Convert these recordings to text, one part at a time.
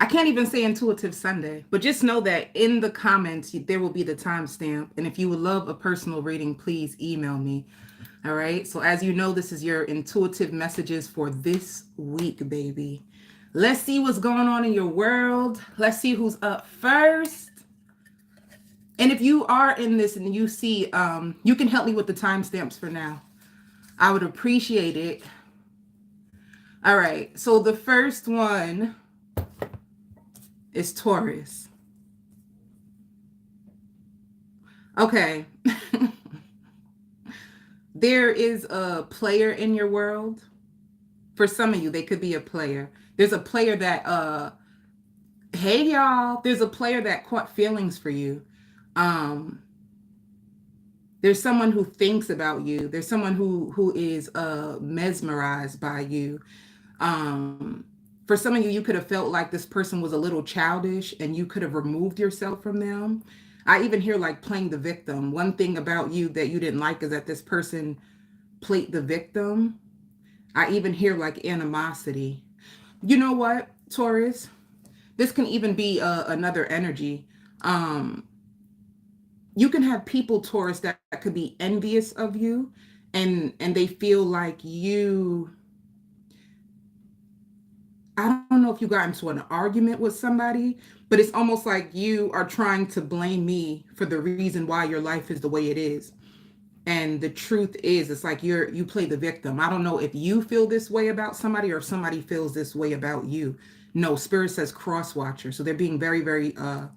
I can't even say Intuitive Sunday, but just know that in the comments, there will be the timestamp. And if you would love a personal reading, please email me. All right. So, as you know, this is your intuitive messages for this week, baby. Let's see what's going on in your world. Let's see who's up first. And if you are in this and you see, you can help me with the timestamps for now. I would appreciate it. All right. So, the first one is Taurus. Okay. There is a player in your world. For some of you, they could be a player. There's a player that hey y'all, there's a player that caught feelings for you. There's someone who thinks about you. There's someone who is mesmerized by you. For some of you, you could have felt like this person was a little childish and you could have removed yourself from them. I even hear like playing the victim. One thing about you that you didn't like is that this person played the victim. I even hear like animosity. You know what, Taurus? This can even be another energy. You can have people, Taurus, that could be envious of you, and they feel like you. I don't know if you got into an argument with somebody, but it's almost like you are trying to blame me for the reason why your life is the way it is. And the truth is, it's like you play the victim. I don't know if you feel this way about somebody or if somebody feels this way about you. No, Spirit says cross watcher. So they're being they're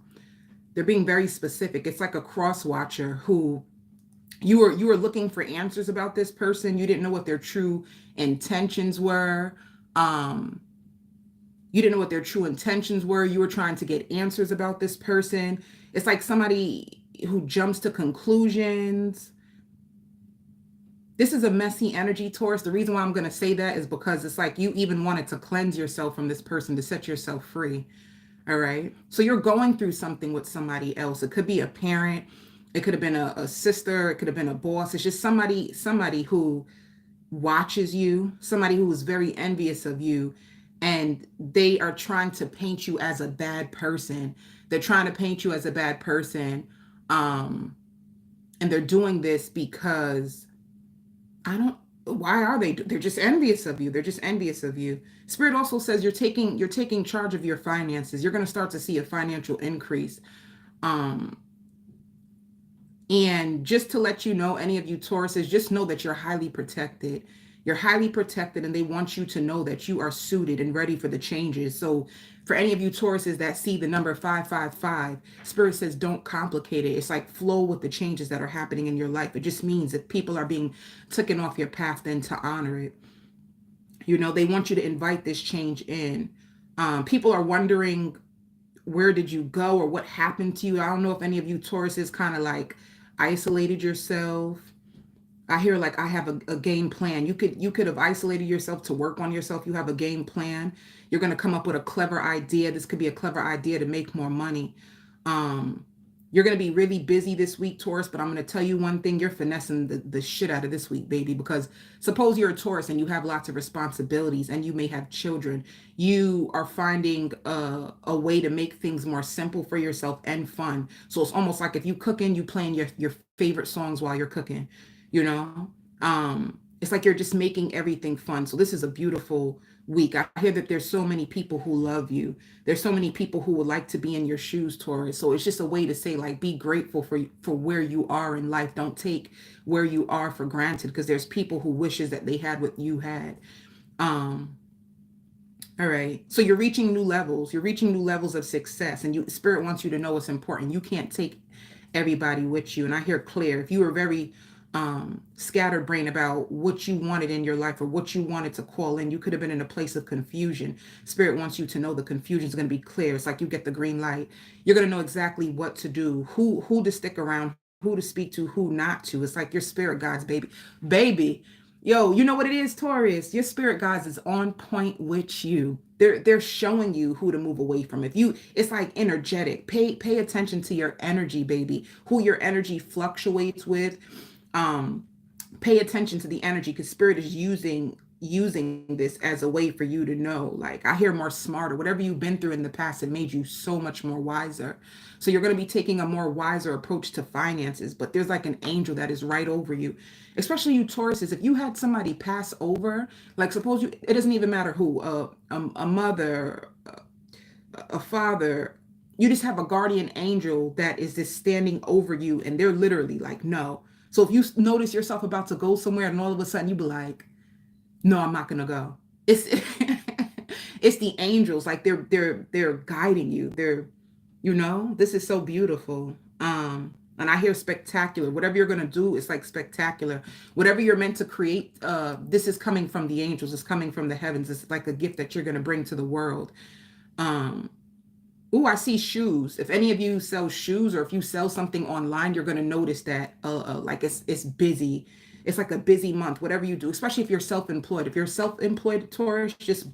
being very specific. It's like a cross watcher who you were looking for answers about this person. You didn't know what their true intentions were. You didn't know what their true intentions were. You were trying to get answers about this person. It's like somebody who jumps to conclusions. This is a messy energy, Taurus. The reason why I'm going to say that is because it's like you even wanted to cleanse yourself from this person to set yourself free. All right. So you're going through something with somebody else. It could be a parent. It could have been a sister. It could have been a boss. It's just somebody who watches you, somebody who is very envious of you. And they are trying to paint you as a bad person. They're trying to paint you as a bad person. And they're doing this because why are they? They're just envious of you. They're just envious of you. Spirit also says you're taking charge of your finances. You're going to start to see a financial increase. And just to let you know, any of you Tauruses, just know that you're highly protected. You're highly protected, and they want you to know that you are suited and ready for the changes. So for any of you Tauruses that see the number 555, Spirit says don't complicate it. It's like flow with the changes that are happening in your life. It just means if people are being taken off your path, then to honor it. You know, they want you to invite this change in. People are wondering, where did you go or what happened to you? I don't know if any of you Tauruses kind of like isolated yourself. I hear like I have a game plan. You could have isolated yourself to work on yourself. You have a game plan. You're going to come up with a clever idea. This could be a clever idea to make more money. You're going to be really busy this week, Taurus, but I'm going to tell you one thing. You're finessing the shit out of this week, baby, because suppose you're a Taurus and you have lots of responsibilities and you may have children. You are finding a way to make things more simple for yourself and fun. So it's almost like if you cooking, you playing your favorite songs while you're cooking, you know? It's like you're just making everything fun. So this is a beautiful week. I hear that there's so many people who love you. There's so many people who would like to be in your shoes, Taurus. So it's just a way to say, like, be grateful for where you are in life. Don't take where you are for granted, because there's people who wishes that they had what you had. All right. So you're reaching new levels. You're reaching new levels of success, and Spirit wants you to know what's important. You can't take everybody with you. And I hear clear. If you were very scatterbrained about what you wanted in your life or what you wanted to call in, you could have been in a place of confusion. Spirit wants you to know the confusion is going to be clear. It's like you get the green light. You're going to know exactly what to do, who to stick around, who to speak to, who not to. It's like your spirit guides, baby. Yo, you know what it is, Taurus? Your spirit guides is on point with you. They're showing you who to move away from. It's like energetic. Pay attention to your energy, baby. Who your energy fluctuates with. Pay attention to the energy, because Spirit is using using this as a way for you to know, like, I hear more smarter. Whatever you've been through in the past, it made you so much more wiser. So you're going to be taking a more wiser approach to finances, but there's like an angel that is right over you, especially you Tauruses. If you had somebody pass over, like suppose you, it doesn't even matter who, a mother, a father, you just have a guardian angel that is just standing over you, and they're literally like, no. So if you notice yourself about to go somewhere and all of a sudden you be like, no, I'm not gonna go. It's it's the angels, like they're guiding you. They're, this is so beautiful. And I hear spectacular. Whatever you're gonna do, it's like spectacular. Whatever you're meant to create, this is coming from the angels. It's coming from the heavens. It's like a gift that you're gonna bring to the world. Oh, I see shoes. If any of you sell shoes, or if you sell something online, you're going to notice that like it's busy. It's like a busy month, whatever you do, especially if you're self-employed. If you're self-employed, Taurus, just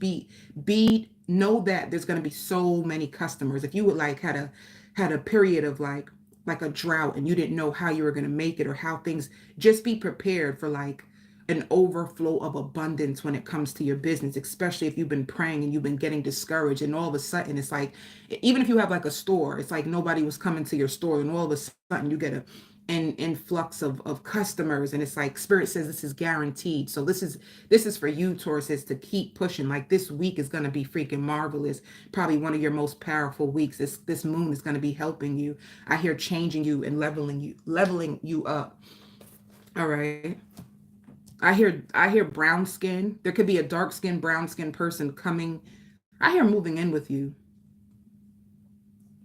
know that there's going to be so many customers. If you would like had a period of like a drought and you didn't know how you were going to make it or how things, just be prepared for like an overflow of abundance when it comes to your business, especially if you've been praying and you've been getting discouraged, and all of a sudden it's like, even if you have like a store, it's like nobody was coming to your store, and all of a sudden you get an influx of customers, and it's like spirit says this is guaranteed. So this is for you Tauruses to keep pushing. Like this week is going to be freaking marvelous, probably one of your most powerful weeks. This moon is going to be helping you. I hear changing you and leveling you up. All right. I hear brown skin. There could be a dark skin, brown skin person coming. I hear moving in with you.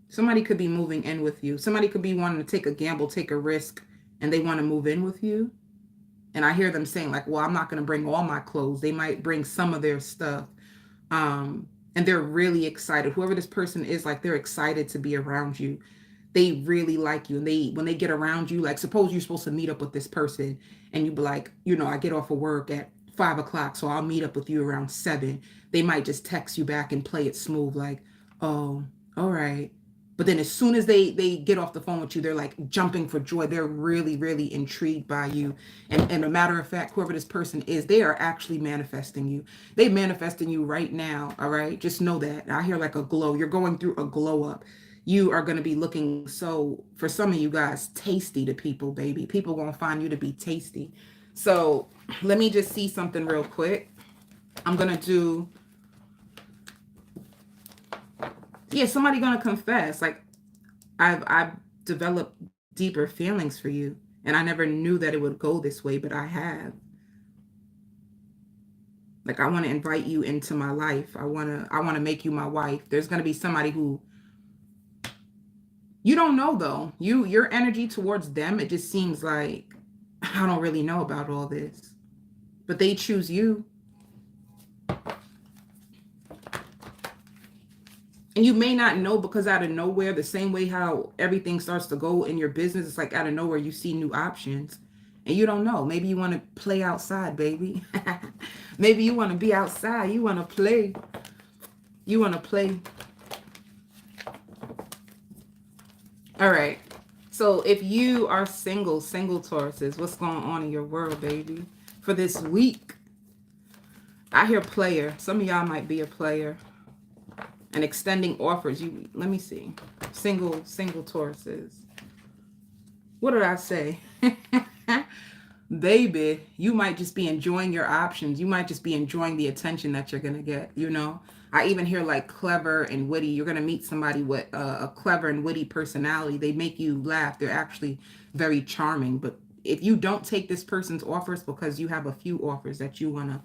Somebody could be moving in with you. Somebody could be wanting to take a gamble, take a risk, and they want to move in with you. And I hear them saying like, well, I'm not going to bring all my clothes. They might bring some of their stuff. And they're really excited. Whoever this person is, like, they're excited to be around you. They really like you. And when they get around you, like suppose you're supposed to meet up with this person and you be like, I get off of work at 5 o'clock, so I'll meet up with you around 7. They might just text you back and play it smooth, like, oh, all right. But then as soon as they get off the phone with you, they're like jumping for joy. They're really, really intrigued by you. And a matter of fact, whoever this person is, they are actually manifesting you. They're manifesting you right now. All right. Just know that. I hear like a glow. You're going through a glow up. You are going to be looking so, for some of you guys, tasty to people, baby. People going to find you to be tasty. So let me just see something real quick. I'm going to do, somebody going to confess. Like, I've developed deeper feelings for you. And I never knew that it would go this way, but I have. Like, I want to invite you into my life. I want to make you my wife. There's going to be somebody who, you don't know though. Your energy towards them, it just seems like, I don't really know about all this. But they choose you. And you may not know, because out of nowhere, the same way how everything starts to go in your business, it's like out of nowhere you see new options. And you don't know. Maybe you want to play outside, baby. Maybe you want to be outside. You want to play. You want to play. All right. So if you are single Tauruses, what's going on in your world, baby? For this week, I hear player. Some of y'all might be a player. And extending offers. Let me see. Single Tauruses. What did I say? Baby, you might just be enjoying your options. You might just be enjoying the attention that you're going to get, I even hear like clever and witty. You're going to meet somebody with a clever and witty personality. They make you laugh. They're actually very charming. But if you don't take this person's offers, because you have a few offers that you want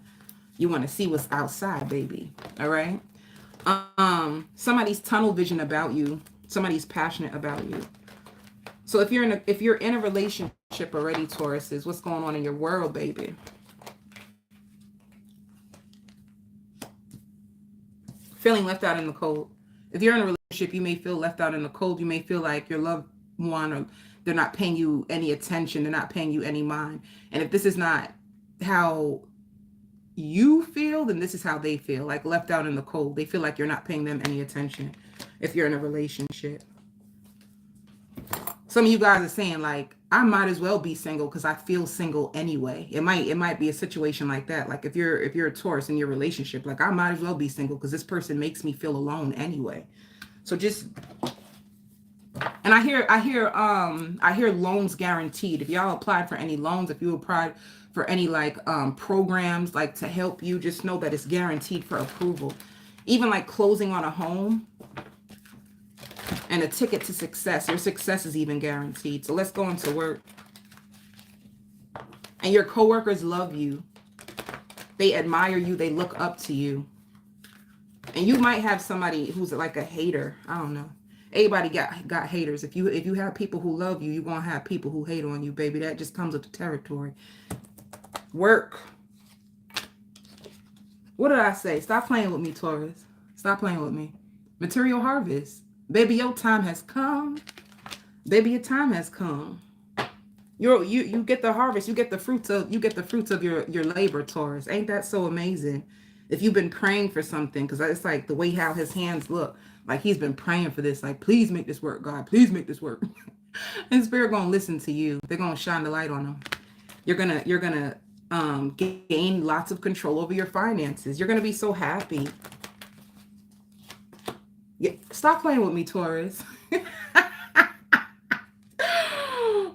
to see what's outside, baby. All right. Somebody's tunnel vision about you. Somebody's passionate about you. So if you're in a relationship already, Tauruses, what's going on in your world, baby? Feeling left out in the cold. If you're in a relationship, you may feel left out in the cold. You may feel like your loved one, or they're not paying you any attention. They're not paying you any mind. And if this is not how you feel, then this is how they feel, like left out in the cold. They feel like you're not paying them any attention if you're in a relationship. Some of you guys are saying like, I might as well be single because I feel single anyway. It might be a situation like that. Like if you're a Taurus in your relationship, like I might as well be single because this person makes me feel alone anyway. So just, and I hear loans guaranteed. If y'all applied for any loans, if you applied for any like programs like to help you, just know that it's guaranteed for approval. Even like closing on a home and a ticket to success. Your success is even guaranteed. So let's go into work. And your coworkers love you. They admire you. They look up to you. And you might have somebody who's like a hater. I don't know. Everybody got haters. If you have people who love you, you're gonna have people who hate on you, baby. That just comes with the territory. Work. What did I say? Stop playing with me, Taurus. Stop playing with me. Material harvest. Baby, your time has come. Baby, your time has come. You get the harvest. You get the fruits of your labor, Taurus. Ain't that so amazing? If you've been praying for something, because it's like the way how his hands look, like he's been praying for this, like, please make this work, God, please make this work. And Spirit gonna listen to you. They're gonna shine the light on them. You're gonna gain lots of control over your finances. You're gonna be so happy. Yeah, stop playing with me, Taurus.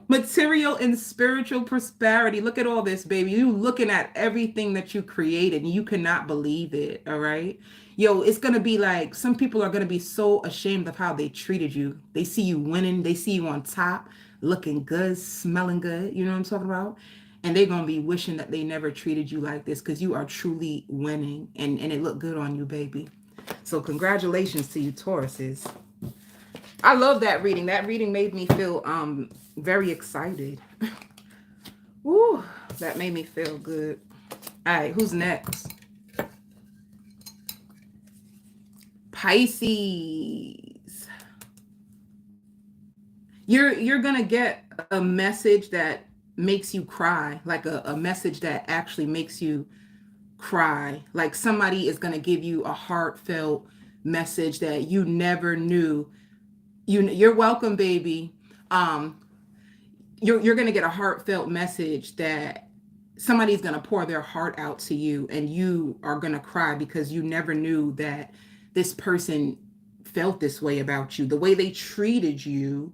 Material and spiritual prosperity. Look at all this, baby. You looking at everything that you created and you cannot believe it. All right. Yo, it's going to be like, some people are going to be so ashamed of how they treated you. They see you winning. They see you on top, looking good, smelling good. You know what I'm talking about? And they're going to be wishing that they never treated you like this because you are truly winning and it looked good on you, baby. So congratulations to you, Tauruses. I love that reading. That reading made me feel very excited. Woo, that made me feel good. All right, who's next? Pisces. You're gonna get a message that makes you cry, like a message that actually makes you cry. Like somebody is gonna give you a heartfelt message that you never knew. You're welcome, baby. You're gonna get a heartfelt message that somebody's gonna pour their heart out to you, and you are gonna cry because you never knew that this person felt this way about you. The way they treated you,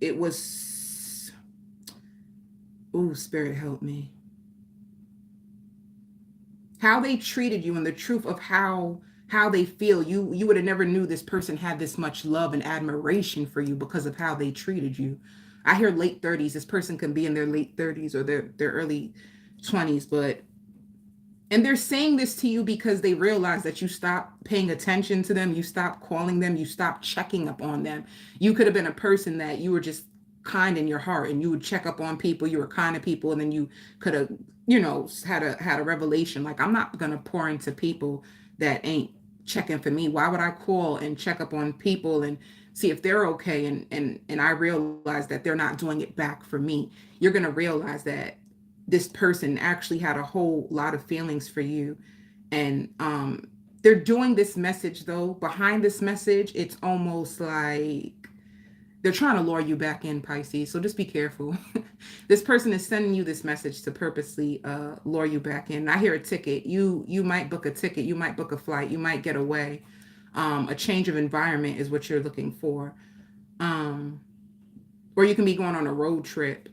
it was, ooh, Spirit help me. How they treated you and the truth of how they feel, you would have never knew this person had this much love and admiration for you because of how they treated you. I hear late 30s. This person can be in their late 30s or their early 20s, and they're saying this to you because they realize that you stopped paying attention to them, you stopped calling them, you stopped checking up on them. You could have been a person that you were just kind in your heart and you would check up on people, you were kind to people, and then you could have, had a revelation like, I'm not gonna pour into people that ain't checking for me. Why would I call and check up on people and see if they're okay? And I realize that they're not doing it back for me. You're gonna realize that this person actually had a whole lot of feelings for you. And they're doing this message though. Behind this message, it's almost like they're trying to lure you back in, Pisces. So just be careful. This person is sending you this message to purposely lure you back in. I hear a ticket. You might book a ticket. You might book a flight. You might get away. A change of environment is what you're looking for. Or you can be going on a road trip.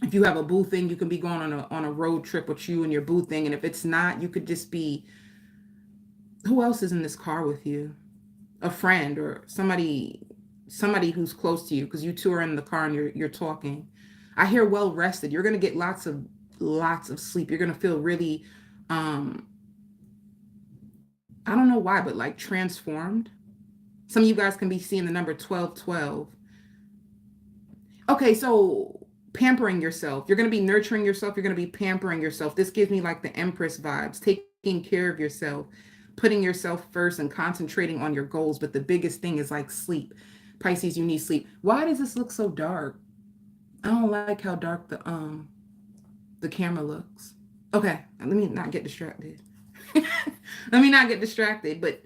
If you have a boo thing, you can be going on a road trip with you and your boo thing. And if it's not, you could just be, who else is in this car with you? A friend or somebody who's close to you, because you two are in the car and you're talking. I hear well rested. You're gonna get lots of sleep. You're gonna feel really I don't know why, but like transformed. Some of you guys can be seeing the number 1212. Okay, so pampering yourself. You're gonna be nurturing yourself. You're gonna be pampering yourself. This gives me like the Empress vibes, taking care of yourself, putting yourself first and concentrating on your goals. But the biggest thing is like sleep. Pisces, you need sleep. Why does this look so dark? I don't like how dark the camera looks. Okay, let me not get distracted. But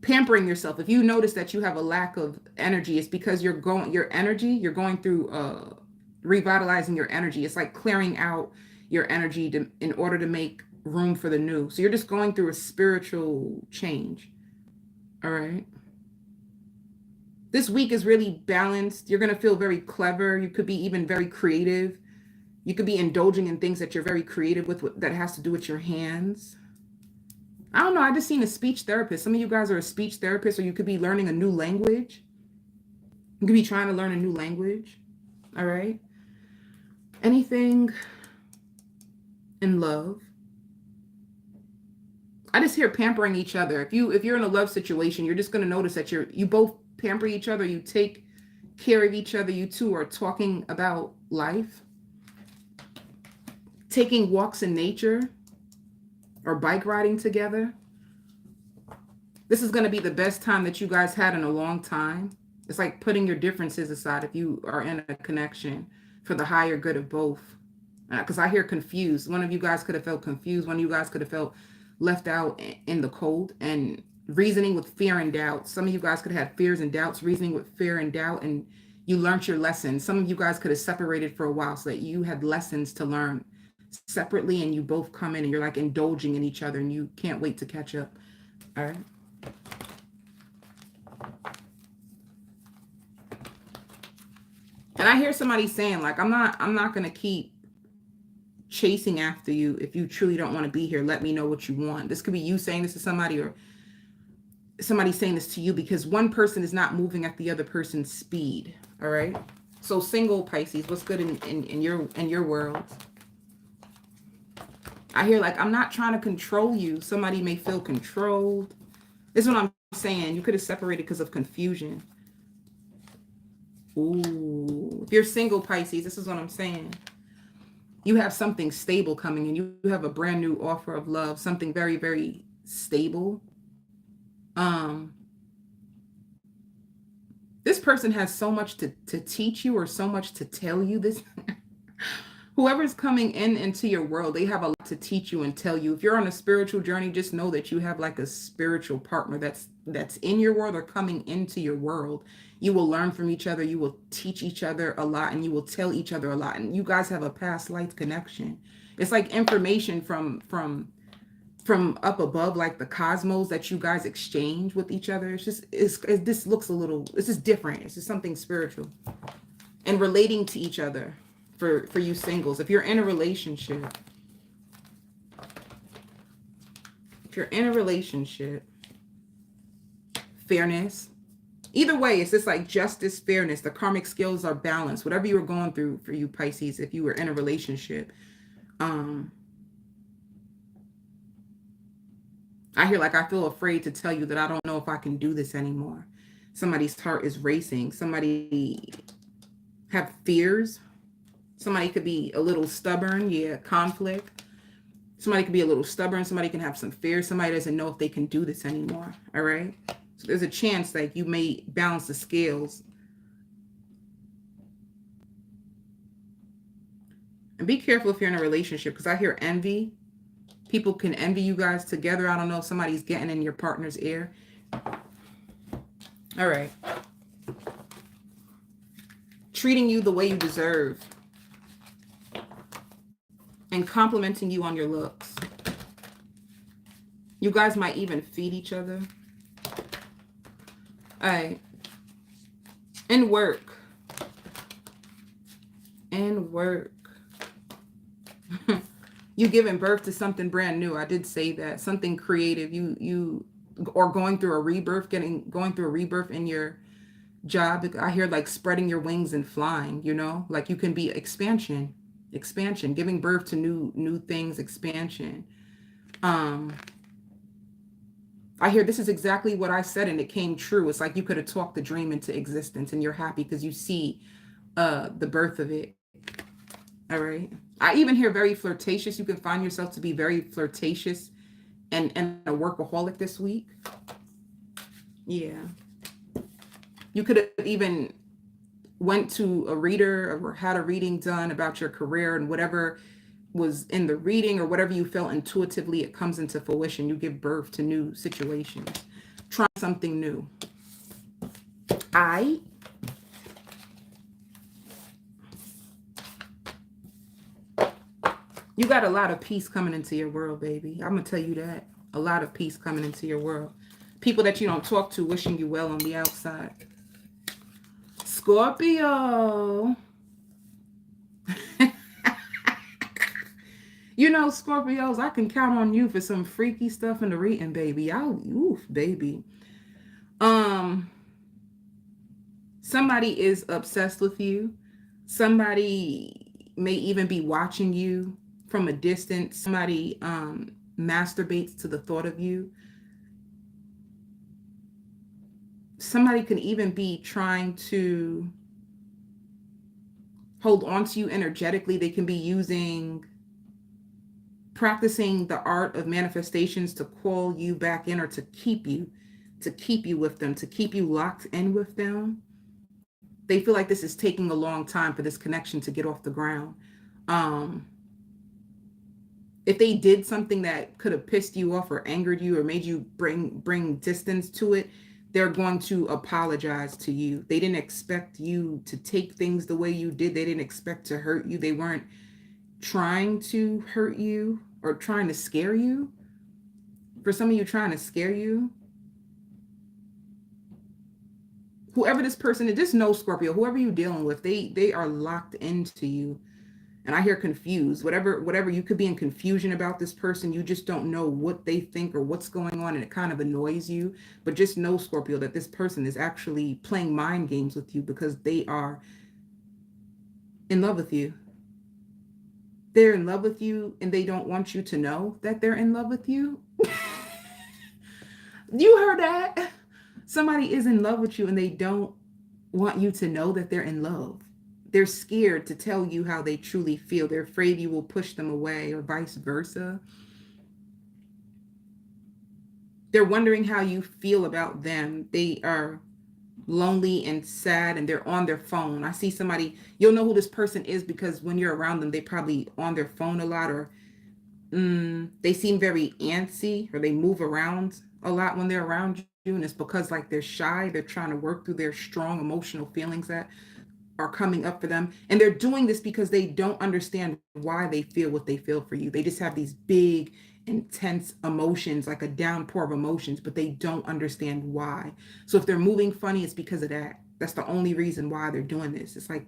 pampering yourself. If you notice that you have a lack of energy, it's because you're going through revitalizing your energy. It's like clearing out your energy in order to make room for the new. So you're just going through a spiritual change. All right. This week is really balanced. You're going to feel very clever. You could be even very creative. You could be indulging in things that you're very creative with, that has to do with your hands. I don't know. I just seen a speech therapist. Some of you guys are a speech therapist, or you could be learning a new language. You could be trying to learn a new language. All right. Anything in love. I just hear pampering each other. If you're in a love situation, you're just going to notice that you both pamper each other. You take care of each other. You two are talking about life. Taking walks in nature or bike riding together. This is going to be the best time that you guys had in a long time. It's like putting your differences aside if you are in a connection for the higher good of both. Because I hear confused. One of you guys could have felt confused. One of you guys could have felt left out in the cold, and reasoning with fear and doubt. Some of you guys could have had fears and doubts, reasoning with fear and doubt, and you learned your lessons. Some of you guys could have separated for a while so that you had lessons to learn separately, and you both come in and you're like indulging in each other and you can't wait to catch up. All right. And I hear somebody saying, like, I'm not going to keep chasing after you. If you truly don't want to be here, let me know what you want. This could be you saying this to somebody, or somebody saying this to you, because one person is not moving at the other person's speed. All right. So single Pisces, what's good in your world? I hear, like, I'm not trying to control you. Somebody may feel controlled. This is what I'm saying. You could have separated because of confusion. Ooh. If you're single Pisces, this is what I'm saying. You have something stable coming in. You have a brand new offer of love, something very, very stable. This person has so much to teach you, or so much to tell you. This whoever's coming into your world, they have a lot to teach you and tell you. If you're on a spiritual journey, just know that you have like a spiritual partner that's in your world or coming into your world. You will learn from each other. You will teach each other a lot, and you will tell each other a lot. And you guys have a past life connection. It's like information from up above, like the cosmos, that you guys exchange with each other. It's just, this looks a little, it's just different. It's just something spiritual and relating to each other. For you singles, if you're in a relationship, fairness. Either way, it's just like justice, fairness. The karmic scales are balanced. Whatever you were going through, for you Pisces, if you were in a relationship, I hear, like, I feel afraid to tell you that I don't know if I can do this anymore. Somebody's heart is racing. Somebody have fears. Somebody could be a little stubborn. Yeah, conflict. Somebody could be a little stubborn. Somebody can have some fear. Somebody doesn't know if they can do this anymore. All right. So there's a chance that you may balance the scales. And be careful if you're in a relationship, because I hear envy. People can envy you guys together. I don't know if somebody's getting in your partner's ear. All right. Treating you the way you deserve. And complimenting you on your looks. You guys might even feed each other. All right. In work. You giving birth to something brand new. I did say that. Something creative. You or going through a rebirth, going through a rebirth in your job. I hear, like, spreading your wings and flying, you know? Like, you can be expansion, giving birth to new things, expansion. I hear this is exactly what I said, and it came true. It's like you could have talked the dream into existence, and you're happy because you see the birth of it. All right. I even hear very flirtatious. You can find yourself to be very flirtatious and a workaholic this week. Yeah. You could have even went to a reader or had a reading done about your career, and whatever was in the reading or whatever you felt intuitively, it comes into fruition. You give birth to new situations. trying something new. You got a lot of peace coming into your world, baby. I'm going to tell you that. A lot of peace coming into your world. People that you don't talk to wishing you well on the outside. Scorpio. You know, Scorpios, I can count on you for some freaky stuff in the reading, baby. Oof, baby. Somebody is obsessed with you. Somebody may even be watching you from a distance. Somebody masturbates to the thought of you. Somebody can even be trying to hold on to you energetically. They can be practicing the art of manifestations to call you back in, or to keep you with them, to keep you locked in with them. They feel like this is taking a long time for this connection to get off the ground. If they did something that could have pissed you off or angered you or made you bring distance to it, they're going to apologize to you. They didn't expect you to take things the way you did. They didn't expect to hurt you. They weren't trying to hurt you or trying to scare you. For some of you, trying to scare you. Whoever this person is, just know, Scorpio, whoever you're dealing with, they are locked into you. And I hear confused. Whatever, you could be in confusion about this person. You just don't know what they think or what's going on, and it kind of annoys you. But just know, Scorpio, that this person is actually playing mind games with you because they are in love with you. They're in love with you, and they don't want you to know that they're in love with you. You heard that? Somebody is in love with you, and they don't want you to know that they're in love. They're scared to tell you how they truly feel. They're afraid you will push them away, or vice versa. They're wondering how you feel about them. They are lonely and sad, and they're on their phone. I see somebody, you'll know who this person is because when you're around them, they probably on their phone a lot, or they seem very antsy, or they move around a lot when they're around you. And it's because like they're shy. They're trying to work through their strong emotional feelings that are coming up for them. And they're doing this because they don't understand why they feel what they feel for you. They just have these big, intense emotions, like a downpour of emotions, but they don't understand why. So if they're moving funny, it's because of that. That's the only reason why they're doing this. It's like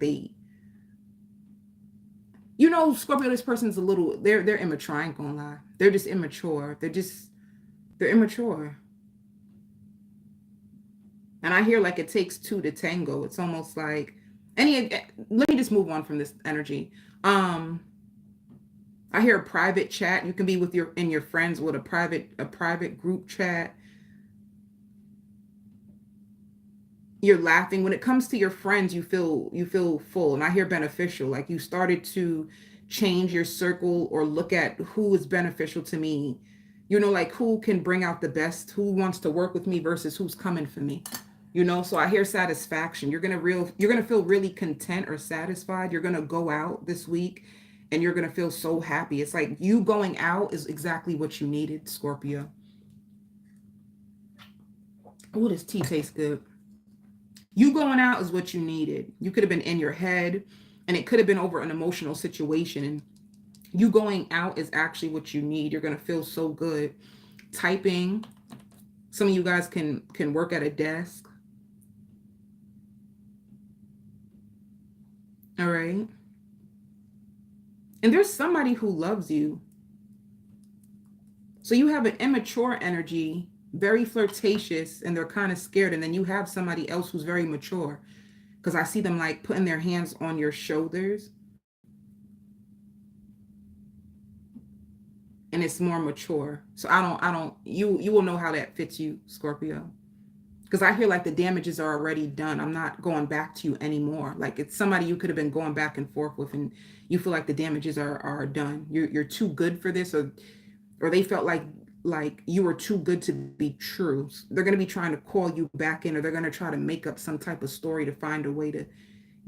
Scorpio, this person's they're immature. I ain't gonna lie. They're just immature. They're immature. And I hear like it takes two to tango. It's almost like let me just move on from this energy. I hear a private chat. You can be with your friends with a private group chat. You're laughing. When it comes to your friends, you feel full. And I hear beneficial. Like you started to change your circle or look at who is beneficial to me. Like who can bring out the best, who wants to work with me versus who's coming for me. So I hear satisfaction. You're gonna feel really content or satisfied. You're gonna go out this week and you're gonna feel so happy. It's like you going out is exactly what you needed, Scorpio. Oh, this tea tastes good. You going out is what you needed. You could have been in your head, and it could have been over an emotional situation. And you going out is actually what you need. You're gonna feel so good. Typing. Some of you guys can work at a desk. All right. And there's somebody who loves you. So you have an immature energy, very flirtatious, and they're kind of scared. And then you have somebody else who's very mature, because I see them like putting their hands on your shoulders. And it's more mature. So you will know how that fits you, Scorpio. Because I hear like the damages are already done. I'm not going back to you anymore. Like it's somebody you could have been going back and forth with, and you feel like the damages are done. You're too good for this, or they felt like you were too good to be true. They're going to be trying to call you back in, or they're going to try to make up some type of story to find a way to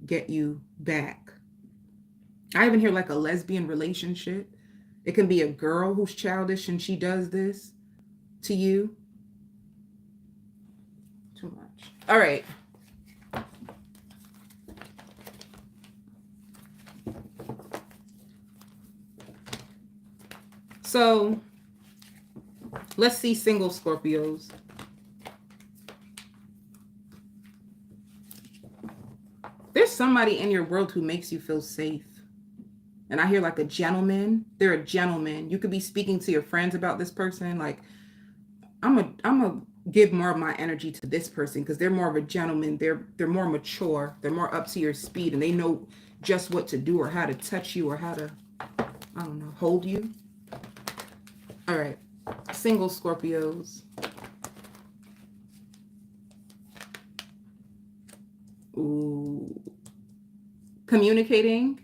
get you back. I even hear like a lesbian relationship. It can be a girl who's childish and she does this to you. too much. All right. So let's see single Scorpios. There's somebody in your world who makes you feel safe. And I hear like a gentleman. They're a gentleman. You could be speaking to your friends about this person. Like, I'm a give more of my energy to this person because they're more of a gentleman. They're more mature. They're more up to your speed, and they know just what to do or how to touch you or how to, I don't know, hold you. All right. Single Scorpios. Ooh. Communicating.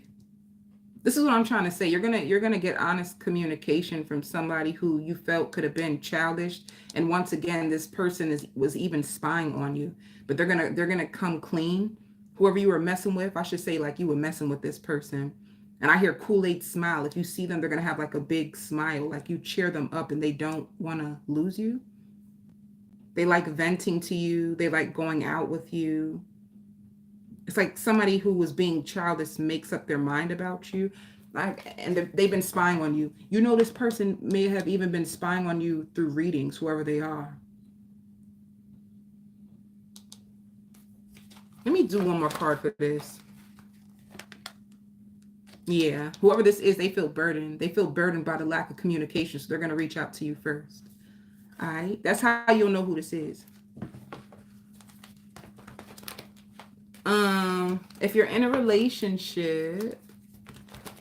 This is what I'm trying to say. You're gonna get honest communication from somebody who you felt could have been childish. And once again, this person was even spying on you. But they're gonna come clean. Whoever you were messing with, I should say, like you were messing with this person. And I hear Kool-Aid smile. If you see them, they're gonna have like a big smile, like you cheer them up and they don't wanna lose you. They like venting to you, they like going out with you. It's like somebody who was being childish makes up their mind about you. And they've been spying on you. You know, this person may have even been spying on you through readings, whoever they are. Let me do one more card for this. Yeah, whoever this is, they feel burdened. They feel burdened by the lack of communication, so they're going to reach out to you first. All right, that's how you'll know who this is. If you're in a relationship,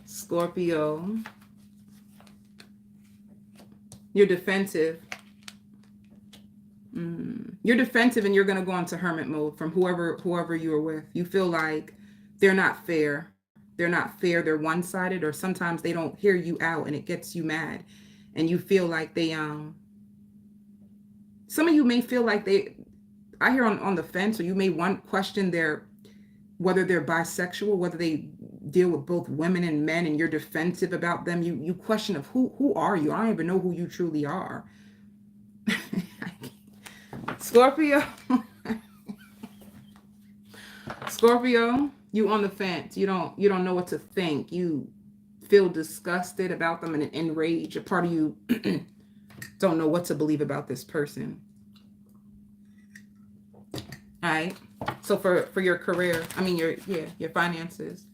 Scorpio, you're defensive. You're defensive and you're going to go into hermit mode from whoever you are with. You feel like they're not fair. They're not fair. They're one-sided, or sometimes they don't hear you out and it gets you mad. And you feel like they, some of you may feel like I hear on the fence, or you may question whether they're bisexual, whether they deal with both women and men, and you're defensive about them. You question of who are you? I don't even know who you truly are. Scorpio. Scorpio, you on the fence. You don't know what to think. You feel disgusted about them and enraged. A part of you don't know what to believe about this person. All right. So for your career, I mean your finances.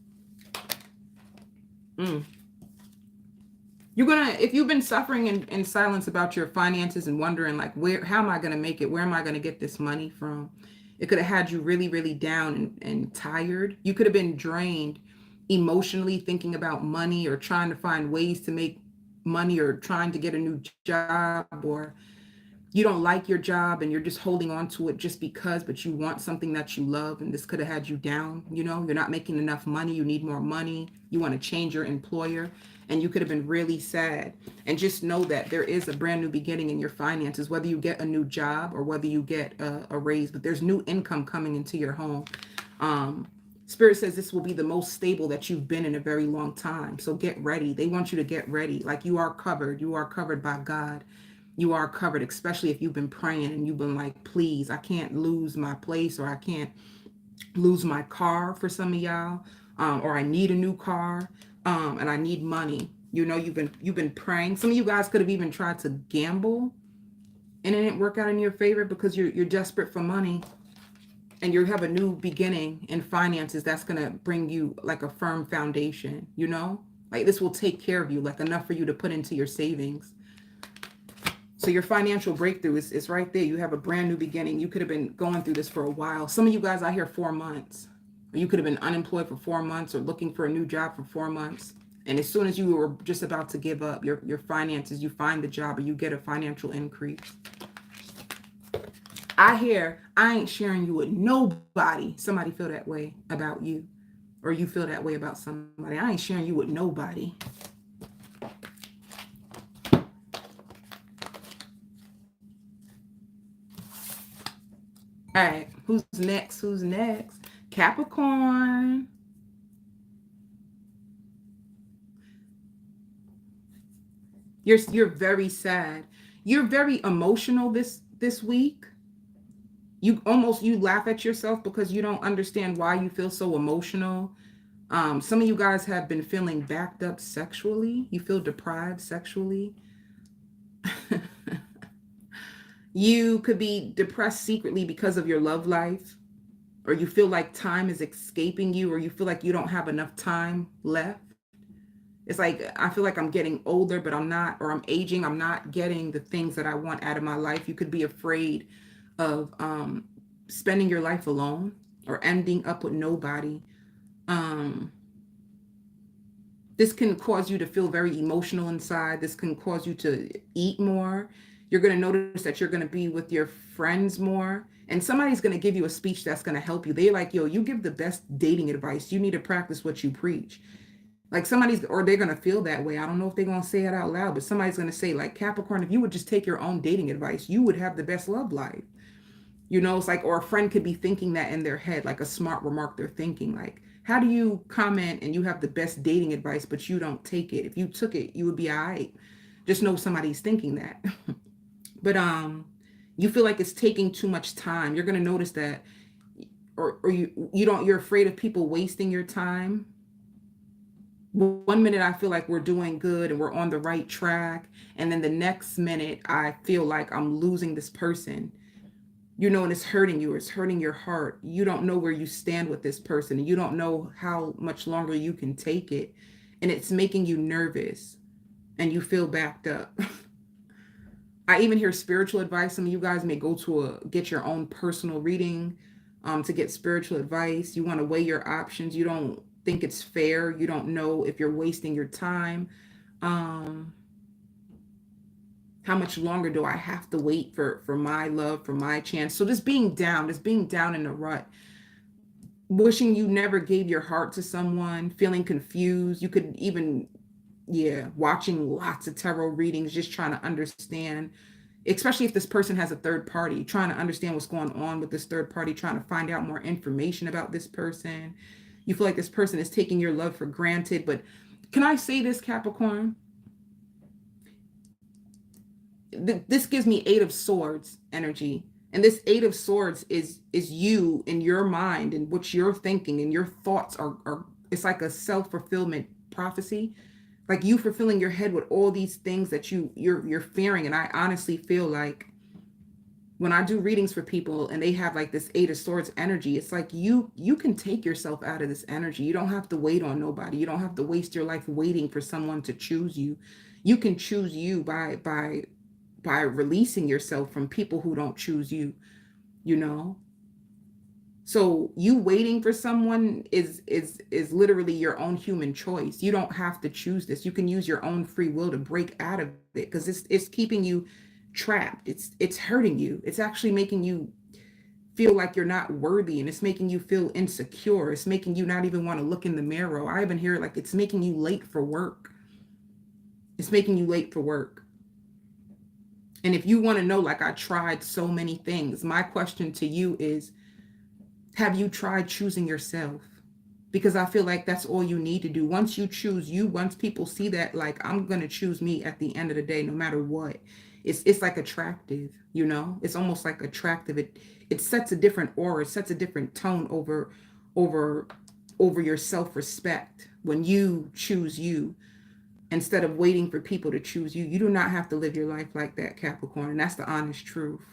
You're gonna, if you've been suffering in silence about your finances and wondering like how am I gonna make it? Where am I gonna get this money from? It could have had you really, really down and tired. You could have been drained emotionally thinking about money or trying to find ways to make money or trying to get a new job, or you don't like your job and you're just holding on to it just because, but you want something that you love, and this could have had you down. You know, you're not making enough money. You need more money. You want to change your employer, and you could have been really sad. And just know that there is a brand new beginning in your finances, whether you get a new job or whether you get a raise, but there's new income coming into your home. Spirit says this will be the most stable that you've been in a very long time. So get ready. They want you to get ready. Like you are covered. You are covered by God. You are covered, especially if you've been praying and you've been like, please, I can't lose my place, or I can't lose my car for some of y'all, or I need a new car, and I need money. You know, you've been praying. Some of you guys could have even tried to gamble and it didn't work out in your favor because you're desperate for money, and you have a new beginning in finances that's going to bring you like a firm foundation, you know? Like this will take care of you, like enough for you to put into your savings. So your financial breakthrough is right there. You have a brand new beginning. You could have been going through this for a while. Some of you guys out here 4 months. Or you could have been unemployed for 4 months or looking for a new job for 4 months. And as soon as you were just about to give up your finances, you find the job or you get a financial increase. I hear, I ain't sharing you with nobody. Somebody feel that way about you. Or you feel that way about somebody. I ain't sharing you with nobody. All right, who's next? Who's next? Capricorn. You're very sad. You're very emotional this week. you laugh at yourself because you don't understand why you feel so emotional. Some of you guys have been feeling backed up sexually. You feel deprived sexually. You could be depressed secretly because of your love life, or you feel like time is escaping you, or you feel like you don't have enough time left. It's like, I feel like I'm getting older, but I'm not, or I'm aging. I'm not getting the things that I want out of my life. You could be afraid of spending your life alone or ending up with nobody. Um, this can cause you to feel very emotional inside. This can cause you to eat more. You're going to notice that you're going to be with your friends more. And somebody's going to give you a speech that's going to help you. They're like, yo, you give the best dating advice. You need to practice what you preach. Like somebody's, or they're going to feel that way. I don't know if they're going to say it out loud, but somebody's going to say, like, Capricorn, if you would just take your own dating advice, you would have the best love life. You know, it's like, or a friend could be thinking that in their head, like a smart remark they're thinking, like, how do you comment and you have the best dating advice, but you don't take it? If you took it, you would be all right. Just know somebody's thinking that. But you feel like it's taking too much time. You're going to notice that, or you're afraid of people wasting your time. One minute I feel like we're doing good and we're on the right track, and then the next minute I feel like I'm losing this person, you know, and it's hurting you, it's hurting your heart. You don't know where you stand with this person, and you don't know how much longer you can take it, and it's making you nervous and you feel backed up. I even hear spiritual advice. Some of you guys may go to get your own personal reading to get spiritual advice. You want to weigh your options. You don't think it's fair. You don't know if you're wasting your time. Um, how much longer do I have to wait for my love, for my chance? So just being down in the rut, wishing you never gave your heart to someone, feeling confused. You could even, yeah, watching lots of tarot readings, just trying to understand, especially if this person has a third party, trying to understand what's going on with this third party, trying to find out more information about this person. You feel like this person is taking your love for granted. But can I say this, Capricorn? This gives me Eight of Swords energy. And this Eight of Swords is you in your mind and what you're thinking, and your thoughts are it's like a self-fulfillment prophecy. Like you fulfilling your head with all these things that you're fearing. And I honestly feel like when I do readings for people and they have like this Eight of Swords energy, it's like you can take yourself out of this energy. You don't have to wait on nobody. You don't have to waste your life waiting for someone to choose you. You can choose you by releasing yourself from people who don't choose you, you know? So you waiting for someone is literally your own human choice. You don't have to choose this. You can use your own free will to break out of it, because it's keeping you trapped. It's hurting you. It's actually making you feel like you're not worthy, and it's making you feel insecure. It's making you not even want to look in the mirror. I even hear like it's making you late for work. It's making you late for work. And if you want to know, like, I tried so many things, my question to you is, have you tried choosing yourself? Because I feel like that's all you need to do. Once you choose you, once people see that, like, I'm going to choose me at the end of the day, no matter what, it's like attractive, you know? It's almost like attractive. It sets a different aura, it sets a different tone over your self-respect when you choose you. Instead of waiting for people to choose you, you do not have to live your life like that, Capricorn. And that's the honest truth.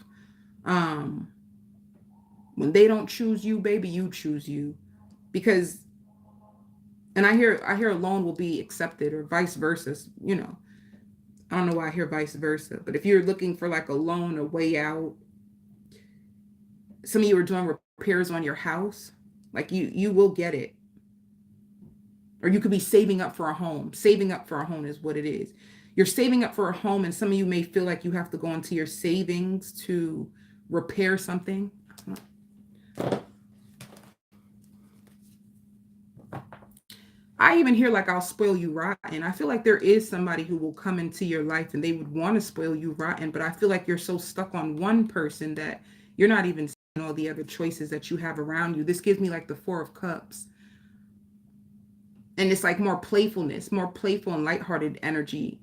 When they don't choose you, baby, you choose you. Because, and I hear alone will be accepted, or vice versa. You know, I don't know why I hear vice versa. But if you're looking for like a loan, a way out, some of you are doing repairs on your house, like you will get it. Or you could be saving up for a home. Saving up for a home is what it is. You're saving up for a home, and some of you may feel like you have to go into your savings to repair something. I even hear like, I'll spoil you rotten. I feel like there is somebody who will come into your life and they would want to spoil you rotten, but I feel like you're so stuck on one person that you're not even seeing all the other choices that you have around you. This gives me like the Four of Cups. And it's like more playfulness, more playful and lighthearted energy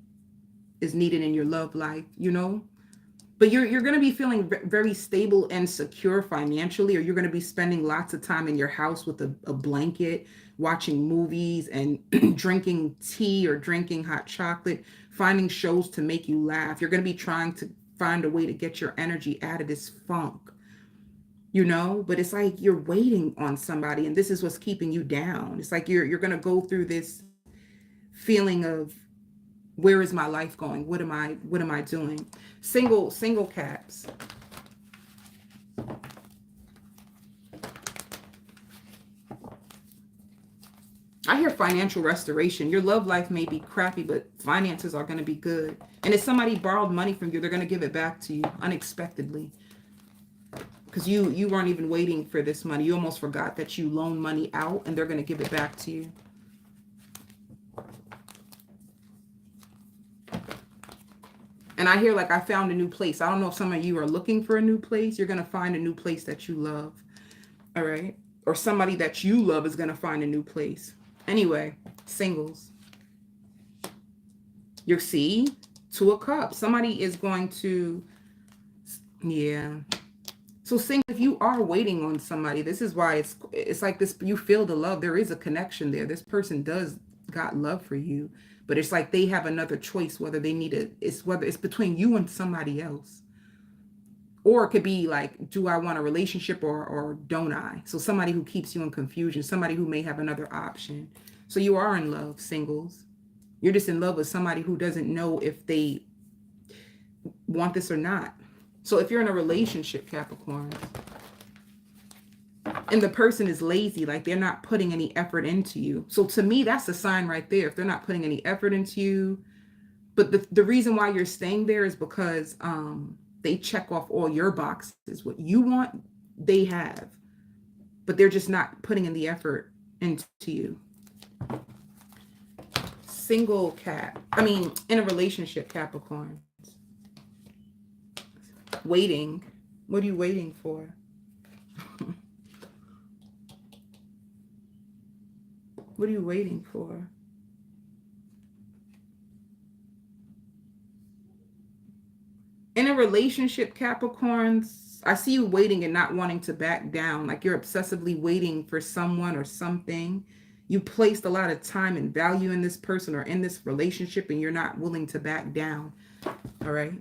is needed in your love life, you know? But you're going to be feeling very stable and secure financially, or you're going to be spending lots of time in your house with a blanket, watching movies and drinking tea or drinking hot chocolate, finding shows to make you laugh. You're going to be trying to find a way to get your energy out of this funk, but it's like you're waiting on somebody, and this is what's keeping you down. It's like you're going to go through this feeling of, where is my life going? What am I doing? Single caps. I hear financial restoration. Your love life may be crappy, but finances are going to be good. And if somebody borrowed money from you, they're going to give it back to you unexpectedly. Because you weren't even waiting for this money. You almost forgot that you loaned money out, and they're going to give it back to you. And I hear, like, I found a new place. I don't know if some of you are looking for a new place. You're going to find a new place that you love. All right? Or somebody that you love is going to find a new place. Anyway, singles. You see, Two of Cups. Somebody is going to, yeah. So single, if you are waiting on somebody, this is why it's like this. You feel the love. There is a connection there. This person does got love for you. But it's like they have another choice, whether they need it. Whether it's between you and somebody else. Or it could be like, do I want a relationship or don't I? So somebody who keeps you in confusion, somebody who may have another option. So you are in love, singles. You're just in love with somebody who doesn't know if they want this or not. So if you're in a relationship, Capricorn, and the person is lazy, like they're not putting any effort into you. So to me, that's a sign right there. If they're not putting any effort into you, but the reason why you're staying there is because they check off all your boxes. What you want, they have, but they're just not putting in the effort into you. Single in a relationship, Capricorn. Waiting. What are you waiting for? What are you waiting for? In a relationship, Capricorns, I see you waiting and not wanting to back down. Like you're obsessively waiting for someone or something. You placed a lot of time and value in this person or in this relationship, and you're not willing to back down. All right.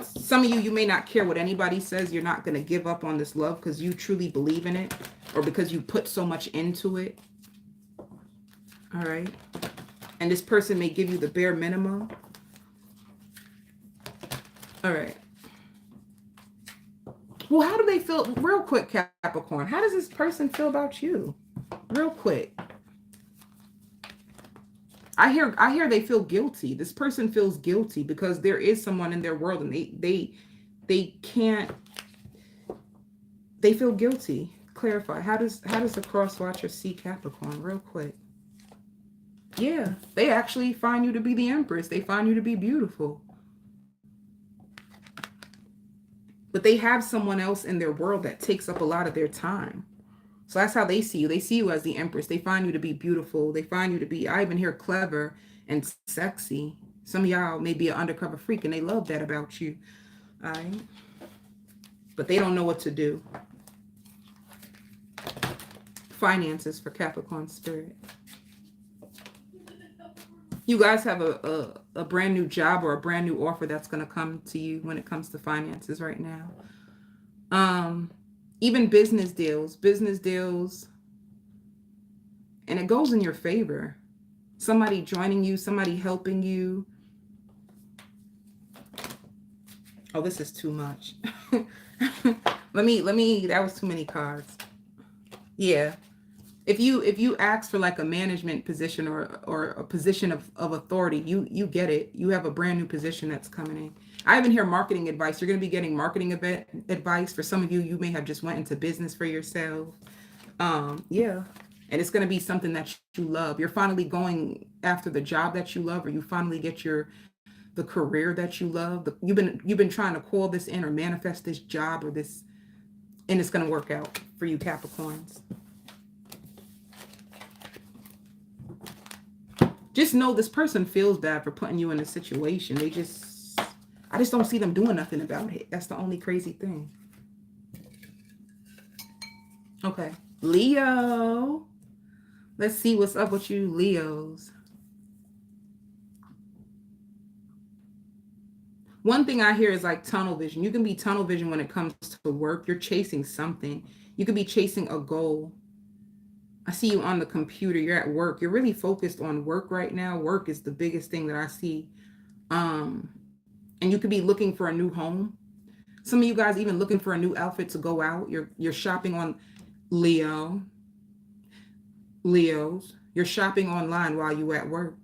Some of you may not care what anybody says. You're not going to give up on this love because you truly believe in it, or because you put so much into it. All right. And this person may give you the bare minimum. All right. Well, how do they feel? Real quick, Capricorn. How does this person feel about you? Real quick. I hear they feel guilty. This person feels guilty because there is someone in their world, and they can't. They feel guilty. Clarify. How does the cross watcher see Capricorn? Real quick. Yeah, they actually find you to be the Empress. They find you to be beautiful. But they have someone else in their world that takes up a lot of their time. So that's how they see you. They see you as the Empress. They find you to be beautiful. They find you to be, I even hear, clever and sexy. Some of y'all may be an undercover freak, and they love that about you. All right? But they don't know what to do. Finances for Capricorn spirit. You guys have a brand new job or a brand new offer that's going to come to you when it comes to finances right now. Even business deals, and it goes in your favor. Somebody joining you, somebody helping you. Oh, this is too much. let me, that was too many cards. Yeah. If you ask for like a management position or a position of authority, you get it. You have a brand new position that's coming in. I even hear marketing advice. You're going to be getting marketing advice. For some of you, you may have just went into business for yourself. Yeah. And it's going to be something that you love. You're finally going after the job that you love, or you finally get the career that you love. You've been trying to call this in or manifest this job or this, and it's going to work out for you, Capricorns. Just know this person feels bad for putting you in a situation. They just, I just don't see them doing nothing about it. That's the only crazy thing. Okay. Leo. Let's see what's up with you, Leos. One thing I hear is like tunnel vision. You can be tunnel vision when it comes to work. You're chasing something. You could be chasing a goal. I see you on the computer. You're at work. You're really focused on work right now. Work is the biggest thing that I see. And you could be looking for a new home. Some of you guys even looking for a new outfit to go out. You're shopping on Leos. You're shopping online while you at work.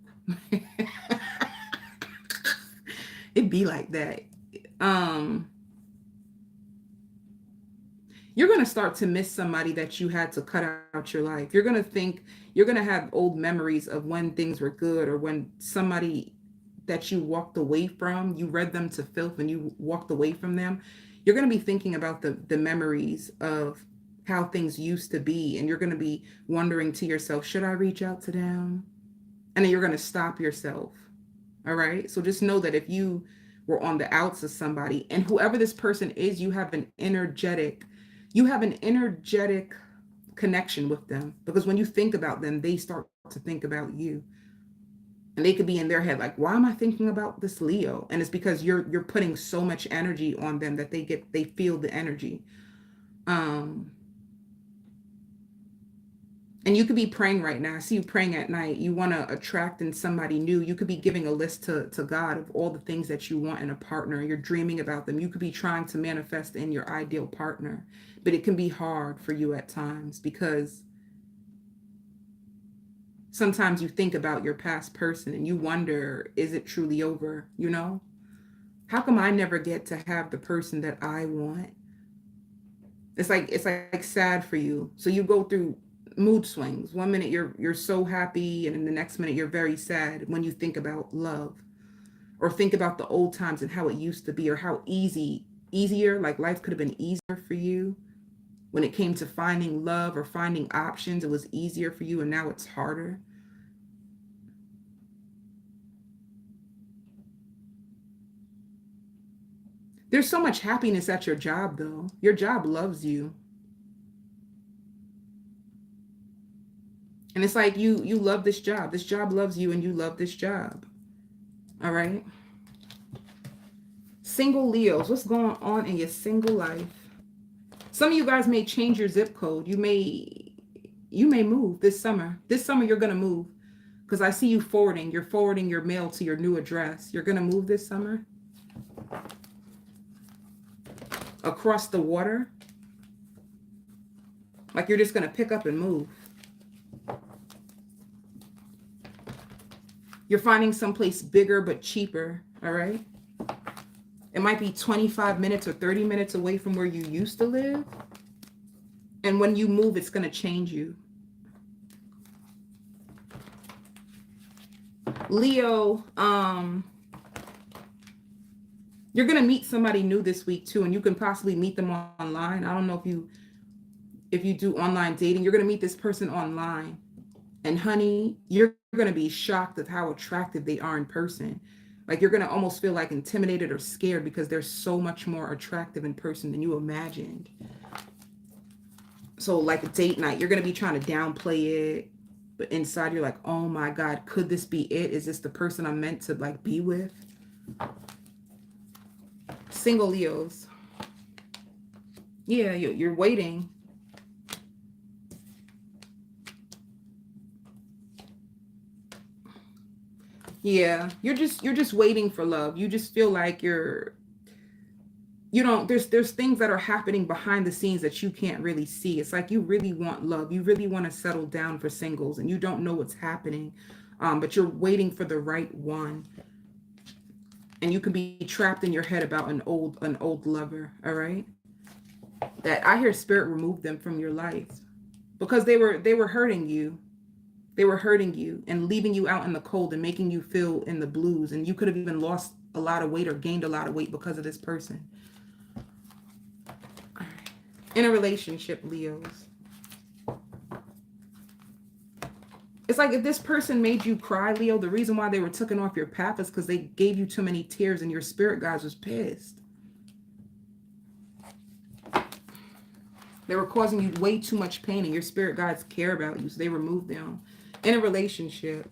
It'd be like that. You're going to start to miss somebody that you had to cut out your life. You're going to have old memories of when things were good, or when somebody that you walked away from, you read them to filth and you walked away from them. You're going to be thinking about the memories of how things used to be. And you're going to be wondering to yourself, should I reach out to them? And then you're going to stop yourself. All right. So just know that if you were on the outs of somebody, and whoever this person is, you have an energetic connection with them, because when you think about them, they start to think about you. And they could be in their head like, why am I thinking about this Leo? And it's because you're putting so much energy on them that they feel the energy. And you could be praying right now. I see you praying at night. You want to attract in somebody new. You could be giving a list to God of all the things that you want in a partner. You're dreaming about them. You could be trying to manifest in your ideal partner. But it can be hard for you at times, because sometimes you think about your past person and you wonder, is it truly over? You know? How come I never get to have the person that I want? It's like sad for you. So you go through mood swings. One minute you're so happy, and in the next minute you're very sad when you think about love, or think about the old times and how it used to be, or how easier, like life could have been easier for you when it came to finding love or finding options. It was easier for you, and now it's harder. There's so much happiness at your job, though. Your job loves you. And it's like you love this job. This job loves you, and you love this job. All right. Single Leos, what's going on in your single life? Some of you guys may change your zip code. You may move this summer. This summer you're going to move, because I see you forwarding. You're forwarding your mail to your new address. You're going to move this summer. Across the water. Like you're just going to pick up and move. You're finding someplace bigger but cheaper, all right? It might be 25 minutes or 30 minutes away from where you used to live. And when you move, it's going to change you. Leo, you're going to meet somebody new this week too, and you can possibly meet them online. I don't know if you do online dating. You're going to meet this person online. And honey, you're going to be shocked at how attractive they are in person. Like you're going to almost feel like intimidated or scared, because they're so much more attractive in person than you imagined. So like a date night, you're going to be trying to downplay it, but inside you're like, oh my God, could this be it? Is this the person I'm meant to like be with? Single Leos. Yeah, you're waiting. Yeah, you're just waiting for love. You just feel like there's things that are happening behind the scenes that you can't really see. It's like you really want love. You really want to settle down for singles, and you don't know what's happening. But you're waiting for the right one. And you can be trapped in your head about an old lover, all right? That I hear spirit remove them from your life, because they were hurting you. They were hurting you and leaving you out in the cold and making you feel in the blues. And you could have even lost a lot of weight or gained a lot of weight because of this person. All right. In a relationship, Leos. It's like if this person made you cry, Leo, the reason why they were taken off your path is because they gave you too many tears and your spirit guides was pissed. They were causing you way too much pain and your spirit guides care about you, so they removed them. In a relationship.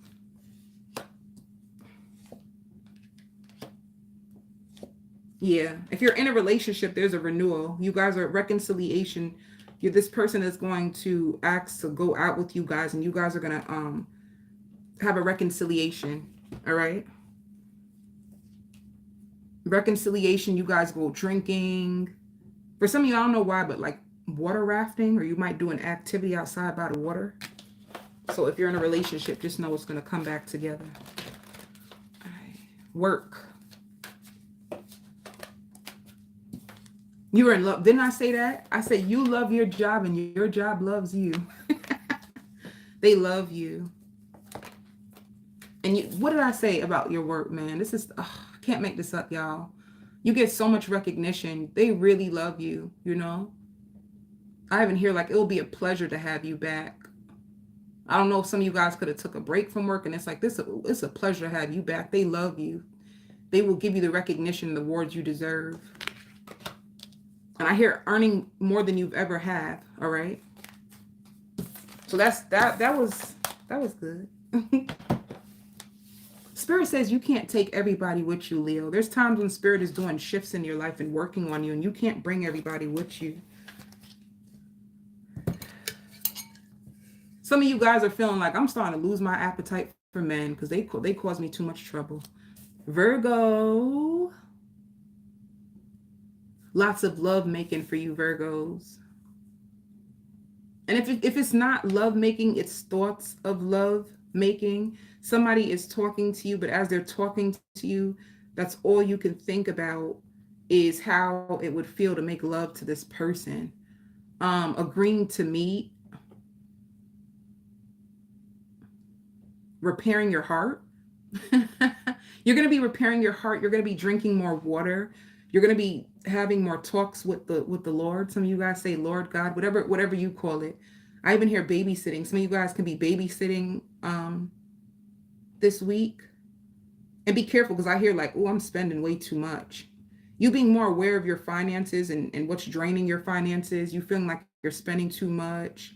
Yeah, if you're in a relationship, there's a renewal. You guys are at reconciliation. This person is going to ask to go out with you guys, and you guys are going to have a reconciliation. All right? Reconciliation, you guys go drinking. For some of you, I don't know why, but like water rafting, or you might do an activity outside by the water. So if you're in a relationship, just know it's going to come back together. All right. Work. You were in love. Didn't I say that? I said you love your job and your job loves you. They love you. And what did I say about your work, man? This is, I can't make this up, y'all. You get so much recognition. They really love you, you know? I even hear like, it'll be a pleasure to have you back. I don't know if some of you guys could have took a break from work, and it's like, it's a pleasure to have you back. They love you. They will give you the recognition and the awards you deserve. And I hear earning more than you've ever had. All right. So that was good. Spirit says you can't take everybody with you, Leo. There's times when Spirit is doing shifts in your life and working on you, and you can't bring everybody with you. Some of you guys are feeling like I'm starting to lose my appetite for men because they cause me too much trouble. Virgo. Lots of love making for you, Virgos. And if it's not love making, it's thoughts of love making. Somebody is talking to you, but as they're talking to you, that's all you can think about is how it would feel to make love to this person. Agreeing to meet. Repairing your heart. You're going to be repairing your heart. You're going to be drinking more water. You're going to be having more talks with the Lord. Some of you guys say Lord God, whatever you call it. I even hear babysitting. Some of you guys can be babysitting this week. And be careful, because I hear like, oh, I'm spending way too much. You being more aware of your finances and what's draining your finances. You feeling like you're spending too much.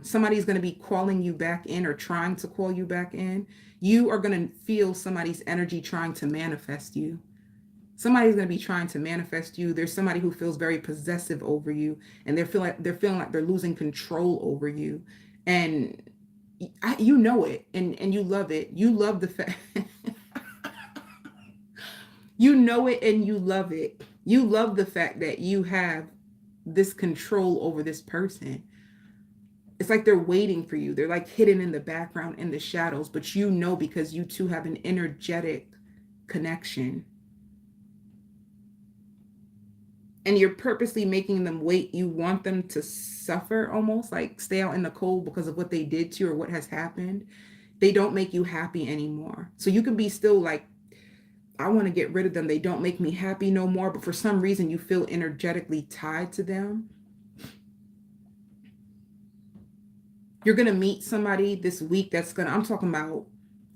Somebody's going to be calling you back in or trying to call you back in. You are going to feel somebody's energy trying to manifest you. Somebody's going to be trying to manifest you. There's somebody who feels very possessive over you, and they're feeling like they're losing control over you. And you know it, and you love it. You love the fact. You know it and you love it. You love the fact that you have this control over this person. It's like they're waiting for you. They're like hidden in the background, in the shadows, but you know, because you two have an energetic connection. And you're purposely making them wait. You want them to suffer, almost like stay out in the cold because of what they did to you or what has happened. They don't make you happy anymore. So you can be still like, I want to get rid of them. They don't make me happy no more. But for some reason, you feel energetically tied to them. You're going to meet somebody this week I'm talking about,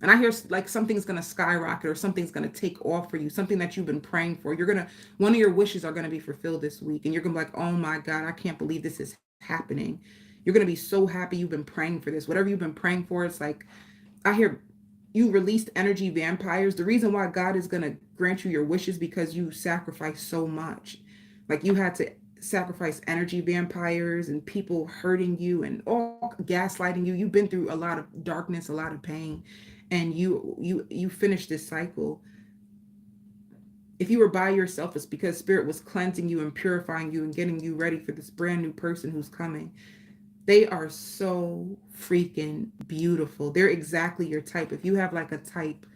and I hear like something's going to skyrocket or something's going to take off for you, something that you've been praying for. One of your wishes are going to be fulfilled this week. And you're going to be like, oh my God, I can't believe this is happening. You're going to be so happy you've been praying for this. Whatever you've been praying for, it's like, I hear you released energy vampires. The reason why God is going to grant you your wishes because you sacrificed so much. Like you had to sacrifice energy vampires and people hurting you and all gaslighting you. You've been through a lot of darkness, a lot of pain, and you finished this cycle. If you were by yourself, it's because Spirit was cleansing you and purifying you and getting you ready for this brand new person who's coming. They are so freaking beautiful. They're exactly your type. If you have like a type,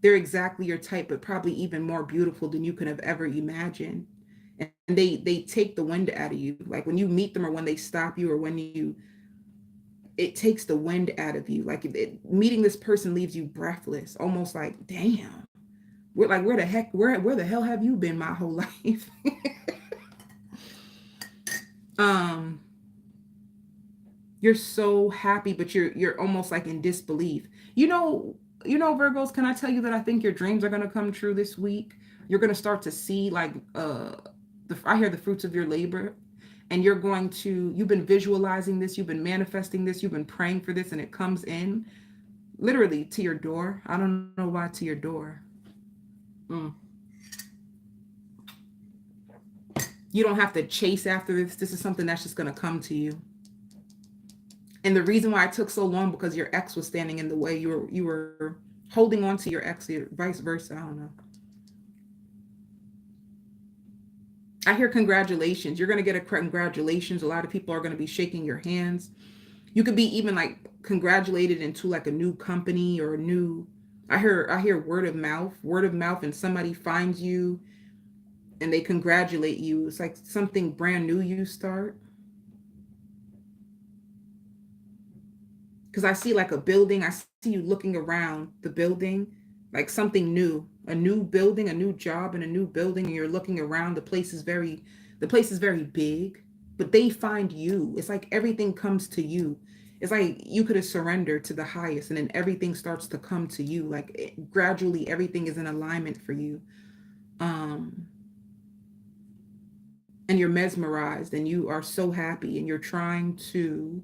they're exactly your type, but probably even more beautiful than you could have ever imagined. And they take the wind out of you. Like when you meet them or when they stop you or it takes the wind out of you. Like meeting this person leaves you breathless, almost like, damn, where the hell have you been my whole life? You're so happy, but you're almost like in disbelief. Virgos, can I tell you that I think your dreams are gonna come true this week? You're gonna start to see like I hear the fruits of your labor, and you've been visualizing this, you've been manifesting this, you've been praying for this, and it comes in literally to your door. I don't know why to your door. Mm. You don't have to chase after this. This is something that's just gonna come to you. And the reason why it took so long because your ex was standing in the way. You were holding on to your ex, or vice versa. I don't know. I hear congratulations. You're gonna get a congratulations. A lot of people are gonna be shaking your hands. You could be even like congratulated into like a new company or a new. I hear word of mouth, and somebody finds you and they congratulate you. It's like something brand new you start. Because I see like a building. I see you looking around the building, like something new, a new building, a new job, and a new building. And you're looking around. The place is very big, but they find you. It's like everything comes to you. It's like you could have surrendered to the highest, and then everything starts to come to you. Like gradually, everything is in alignment for you. Um, and you're mesmerized, and you are so happy, and you're trying to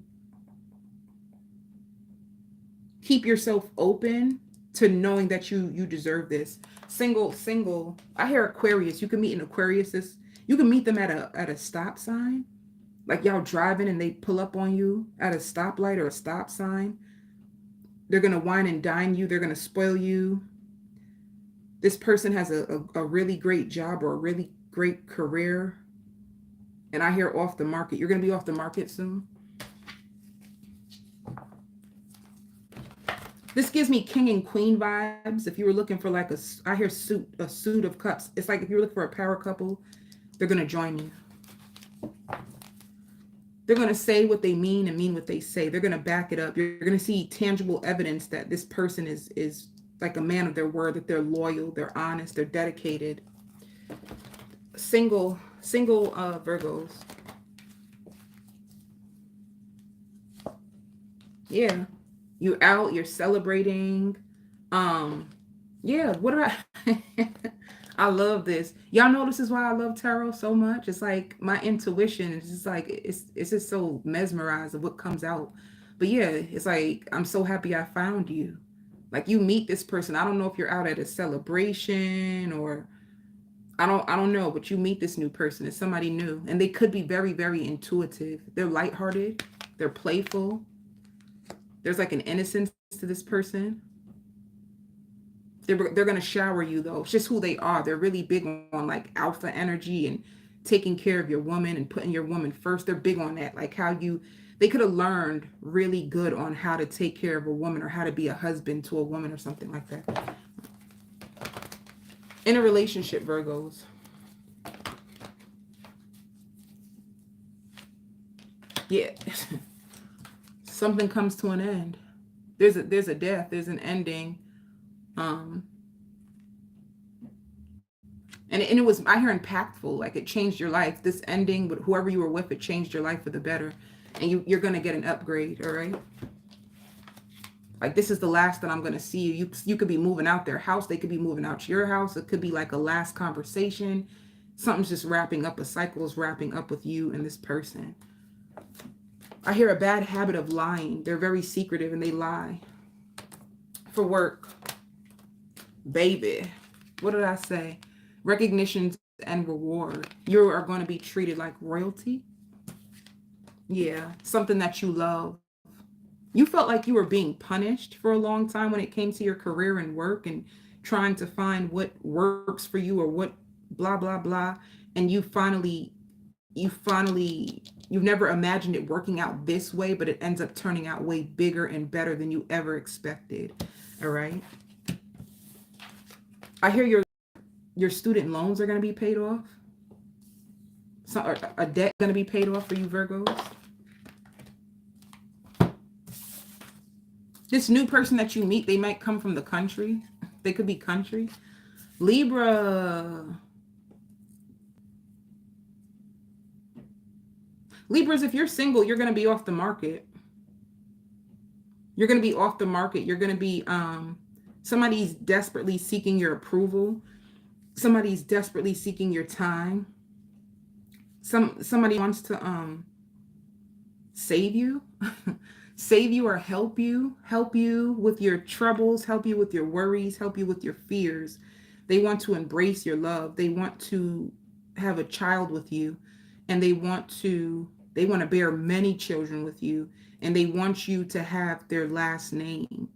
keep yourself open to knowing that you deserve this. Single. I hear Aquarius. You can meet an Aquarius. You can meet them at a stop sign. Like y'all driving and they pull up on you at a stoplight or a stop sign. They're gonna wine and dine you. They're gonna spoil you. This person has a really great job or a really great career. And I hear off the market. You're gonna be off the market soon. This gives me king and queen vibes. If you were looking for like I hear a suit of cups. It's like if you're looking for a power couple, they're gonna join you. They're gonna say what they mean and mean what they say. They're gonna back it up. You're gonna see tangible evidence that this person is like a man of their word, that they're loyal, they're honest, they're dedicated. Single Virgos. Yeah. You're celebrating. Yeah, what do I I love this. Y'all know this is why I love tarot so much. It's like my intuition is just like it's just so mesmerized of what comes out. But yeah, it's like I'm so happy I found you. Like you meet this person. I don't know if you're out at a celebration or I don't know, but you meet this new person. It's somebody new. And they could be very, very intuitive. They're lighthearted. They're playful. There's like an innocence to this person. They're going to shower you though. It's just who they are. They're really big on like alpha energy and taking care of your woman and putting your woman first. They're big on that. Like they could have learned really good on how to take care of a woman or how to be a husband to a woman or something like that. In a relationship, Virgos. Yeah. Something comes to an end. There's a death, there's an ending. And it was, I hear impactful, like it changed your life. This ending, but whoever you were with, it changed your life for the better. And you're gonna get an upgrade, all right? Like this is the last that I'm gonna see you. You could be moving out their house, they could be moving out your house. It could be like a last conversation. Something's just wrapping up, a cycle is wrapping up with you and this person. I hear a bad habit of lying. They're very secretive and they lie. For work. Baby. What did I say? Recognition and reward. You are going to be treated like royalty. Yeah. Something that you love. You felt like you were being punished for a long time when it came to your career and work and trying to find what works for you or what blah, blah, blah. And you've never imagined it working out this way, but it ends up turning out way bigger and better than you ever expected. All right. I hear your student loans are going to be paid off. So a debt going to be paid off for you, Virgos. This new person that you meet, they might come from the country. They could be country. Libra. Libras, if you're single, you're going to be off the market. You're going to be off the market. You're going to be, somebody's desperately seeking your approval. Somebody's desperately seeking your time. Somebody wants to save you. Save you or help you with your troubles, help you with your worries, help you with your fears. They want to embrace your love. They want to have a child with you, and they want to bear many children with you, and they want you to have their last name.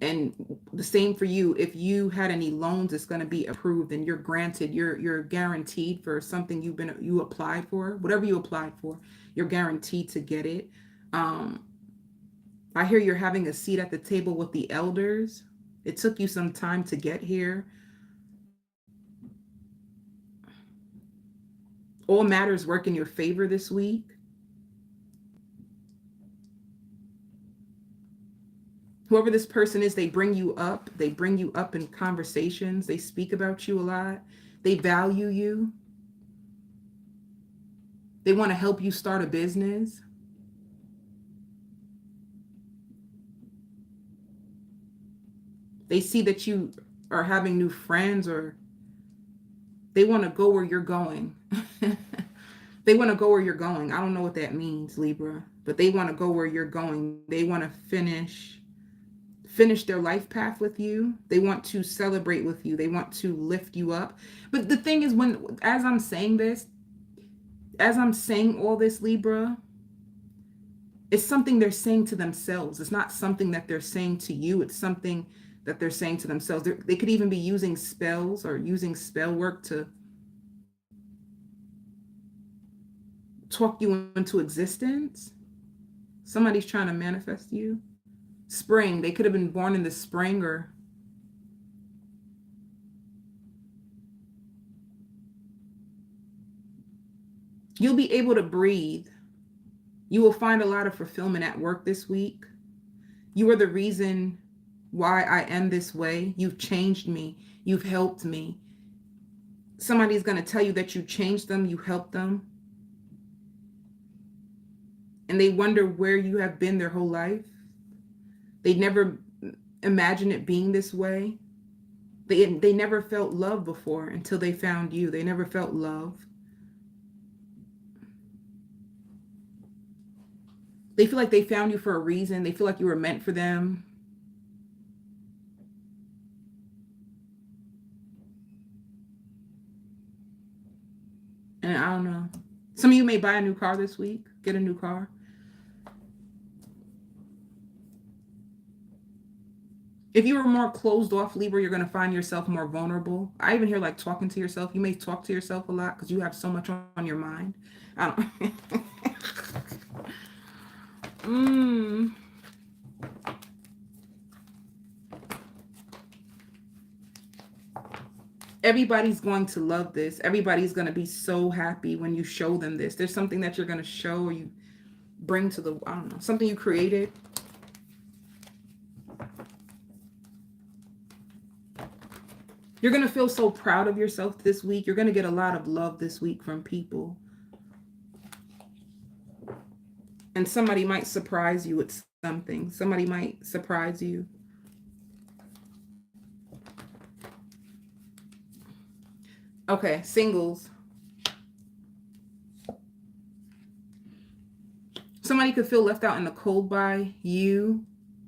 And the same for you. If you had any loans, it's going to be approved, and you're granted, you're guaranteed for something you applied for. Whatever you applied for, you're guaranteed to get it. I hear you're having a seat at the table with the elders. It took you some time to get here. All matters work in your favor this week. Whoever this person is, they bring you up. They bring you up in conversations. They speak about you a lot. They value you. They want to help you start a business. They see that you are having new friends, or they want to go where you're going. They want to go where you're going. I don't know what that means, Libra, but they want to go where you're going. They want to finish their life path with you. They want to celebrate with you. They want to lift you up. But the thing is, as I'm saying all this, Libra, it's something they're saying to themselves. It's not something that they're saying to you. It's something that they're saying to themselves. They could even be using spells or using spell work to talk you into existence. Somebody's trying to manifest you. Spring. They could have been born in the spring, or you'll be able to breathe. You will find a lot of fulfillment at work this week. You are the reason why I am this way. You've changed me. You've helped me. Somebody's going to tell you that you changed them, you helped them. And they wonder where you have been their whole life. They never imagined it being this way. They never felt love before until they found you. They never felt love. They feel like they found you for a reason. They feel like you were meant for them. And I don't know. Some of you may buy a new car this week. Get a new car. If you were more closed off, Libra, you're going to find yourself more vulnerable. I even hear like talking to yourself. You may talk to yourself a lot because you have so much on your mind. I don't. Everybody's going to love this. Everybody's going to be so happy when you show them this. There's something that you're going to show, or you bring to the, I don't know, something you created. You're going to feel so proud of yourself this week. You're going to get a lot of love this week from people. And somebody might surprise you with something. Somebody might surprise you. Okay, singles. Somebody could feel left out in the cold by you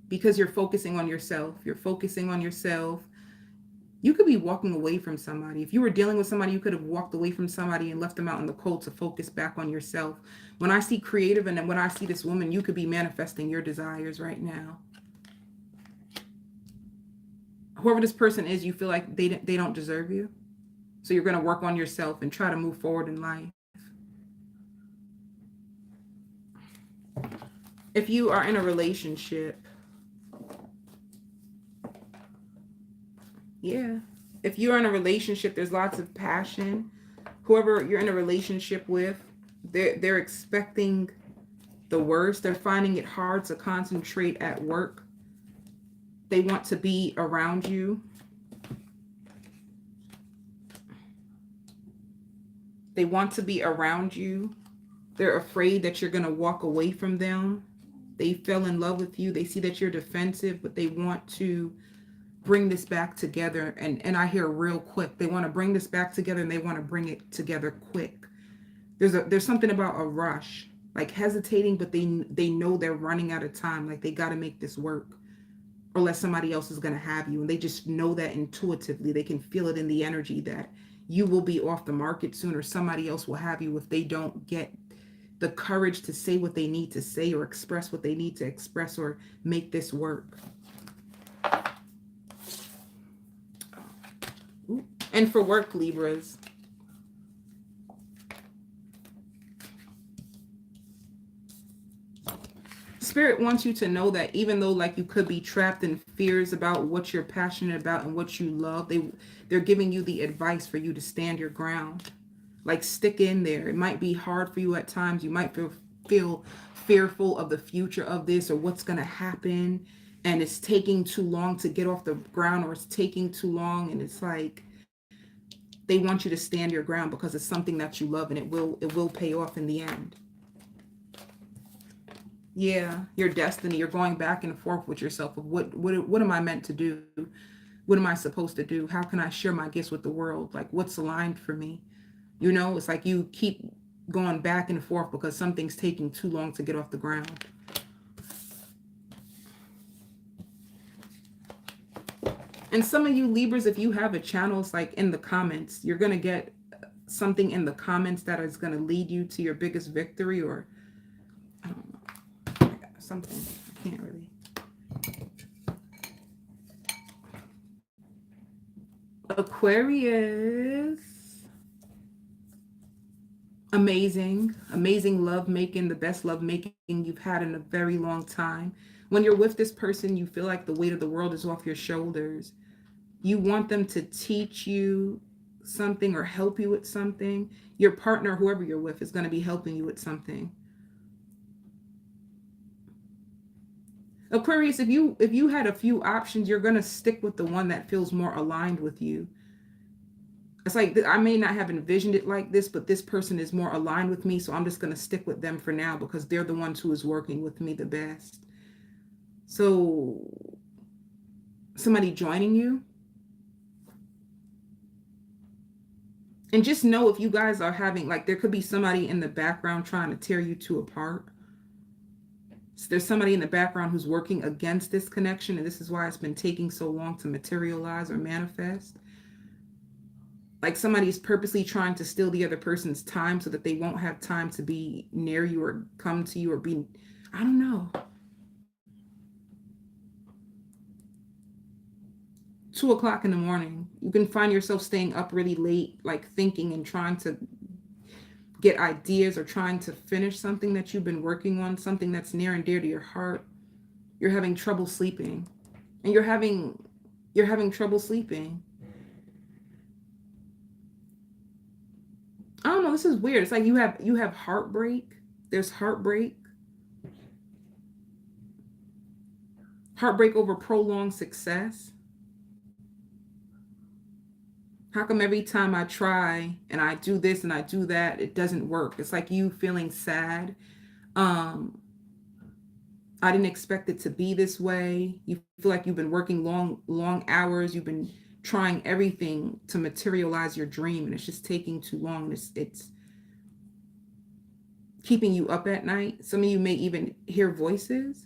because you're focusing on yourself. You're focusing on yourself. You could be walking away from somebody. If you were dealing with somebody, you could have walked away from somebody and left them out in the cold to focus back on yourself. When I see creative, and then when I see this woman, you could be manifesting your desires right now. Whoever this person is, you feel like they don't deserve you. So you're going to work on yourself and try to move forward in life. If you are in a relationship, if you're in a relationship, there's lots of passion. Whoever you're in a relationship with, they're expecting the worst. They're finding it hard to concentrate at work. They want to be around you. They want to be around you. They're afraid that you're going to walk away from them. They fell in love with you. They see that you're defensive, but they want to bring this back together. And I hear real quick. They want to bring this back together, and they want to bring it together quick. There's something about a rush, like hesitating, but they know they're running out of time. Like they got to make this work, or unless somebody else is going to have you. And they just know that intuitively. They can feel it in the energy that you will be off the market soon, or somebody else will have you if they don't get the courage to say what they need to say, or express what they need to express, or make this work. And for work, Libras, Spirit wants you to know that even though like you could be trapped in fears about what you're passionate about and what you love, they're giving you the advice for you to stand your ground. Like stick in there. It might be hard for you at times. You might feel fearful of the future of this, or what's going to happen, and it's taking too long to get off the ground, or it's taking too long, and it's like they want you to stand your ground because it's something that you love, and it will pay off in the end. Yeah, your destiny. You're going back and forth with yourself of what am I meant to do? What am I supposed to do? How can I share my gifts with the world? Like what's aligned for me? You know, it's like you keep going back and forth because something's taking too long to get off the ground. And some of you Libras, if you have a channel, it's like in the comments, you're going to get something in the comments that is going to lead you to your biggest victory, or I don't know. Something. I can't really. Aquarius. Amazing love making, the best love making you've had in a very long time. When you're with this person, you feel like the weight of the world is off your shoulders. You want them to teach you something or help you with something. Your partner, whoever you're with, is going to be helping you with something. Aquarius, if you had a few options, you're going to stick with the one that feels more aligned with you. It's like, I may not have envisioned it like this, but this person is more aligned with me, so I'm just going to stick with them for now because they're the ones who is working with me the best. So somebody joining you. And just know if you guys are having, like, there could be somebody in the background trying to tear you two apart. So there's somebody in the background who's working against this connection, and this is why it's been taking so long to materialize or manifest. Like somebody's purposely trying to steal the other person's time so that they won't have time to be near you or come to you or be, I don't know. 2 o'clock in the morning, you can find yourself staying up really late, like thinking and trying to get ideas or trying to finish something that you've been working on, something that's near and dear to your heart. You're having trouble sleeping, and you're having trouble sleeping. I don't know, this is weird. It's like you have heartbreak. There's heartbreak. Heartbreak over prolonged success. How come every time I try and I do this and I do that, it doesn't work? It's like you feeling sad. I didn't expect it to be this way. You feel like you've been working long hours. You've been trying everything to materialize your dream, and it's just taking too long. It's keeping you up at night. Some of you may even hear voices.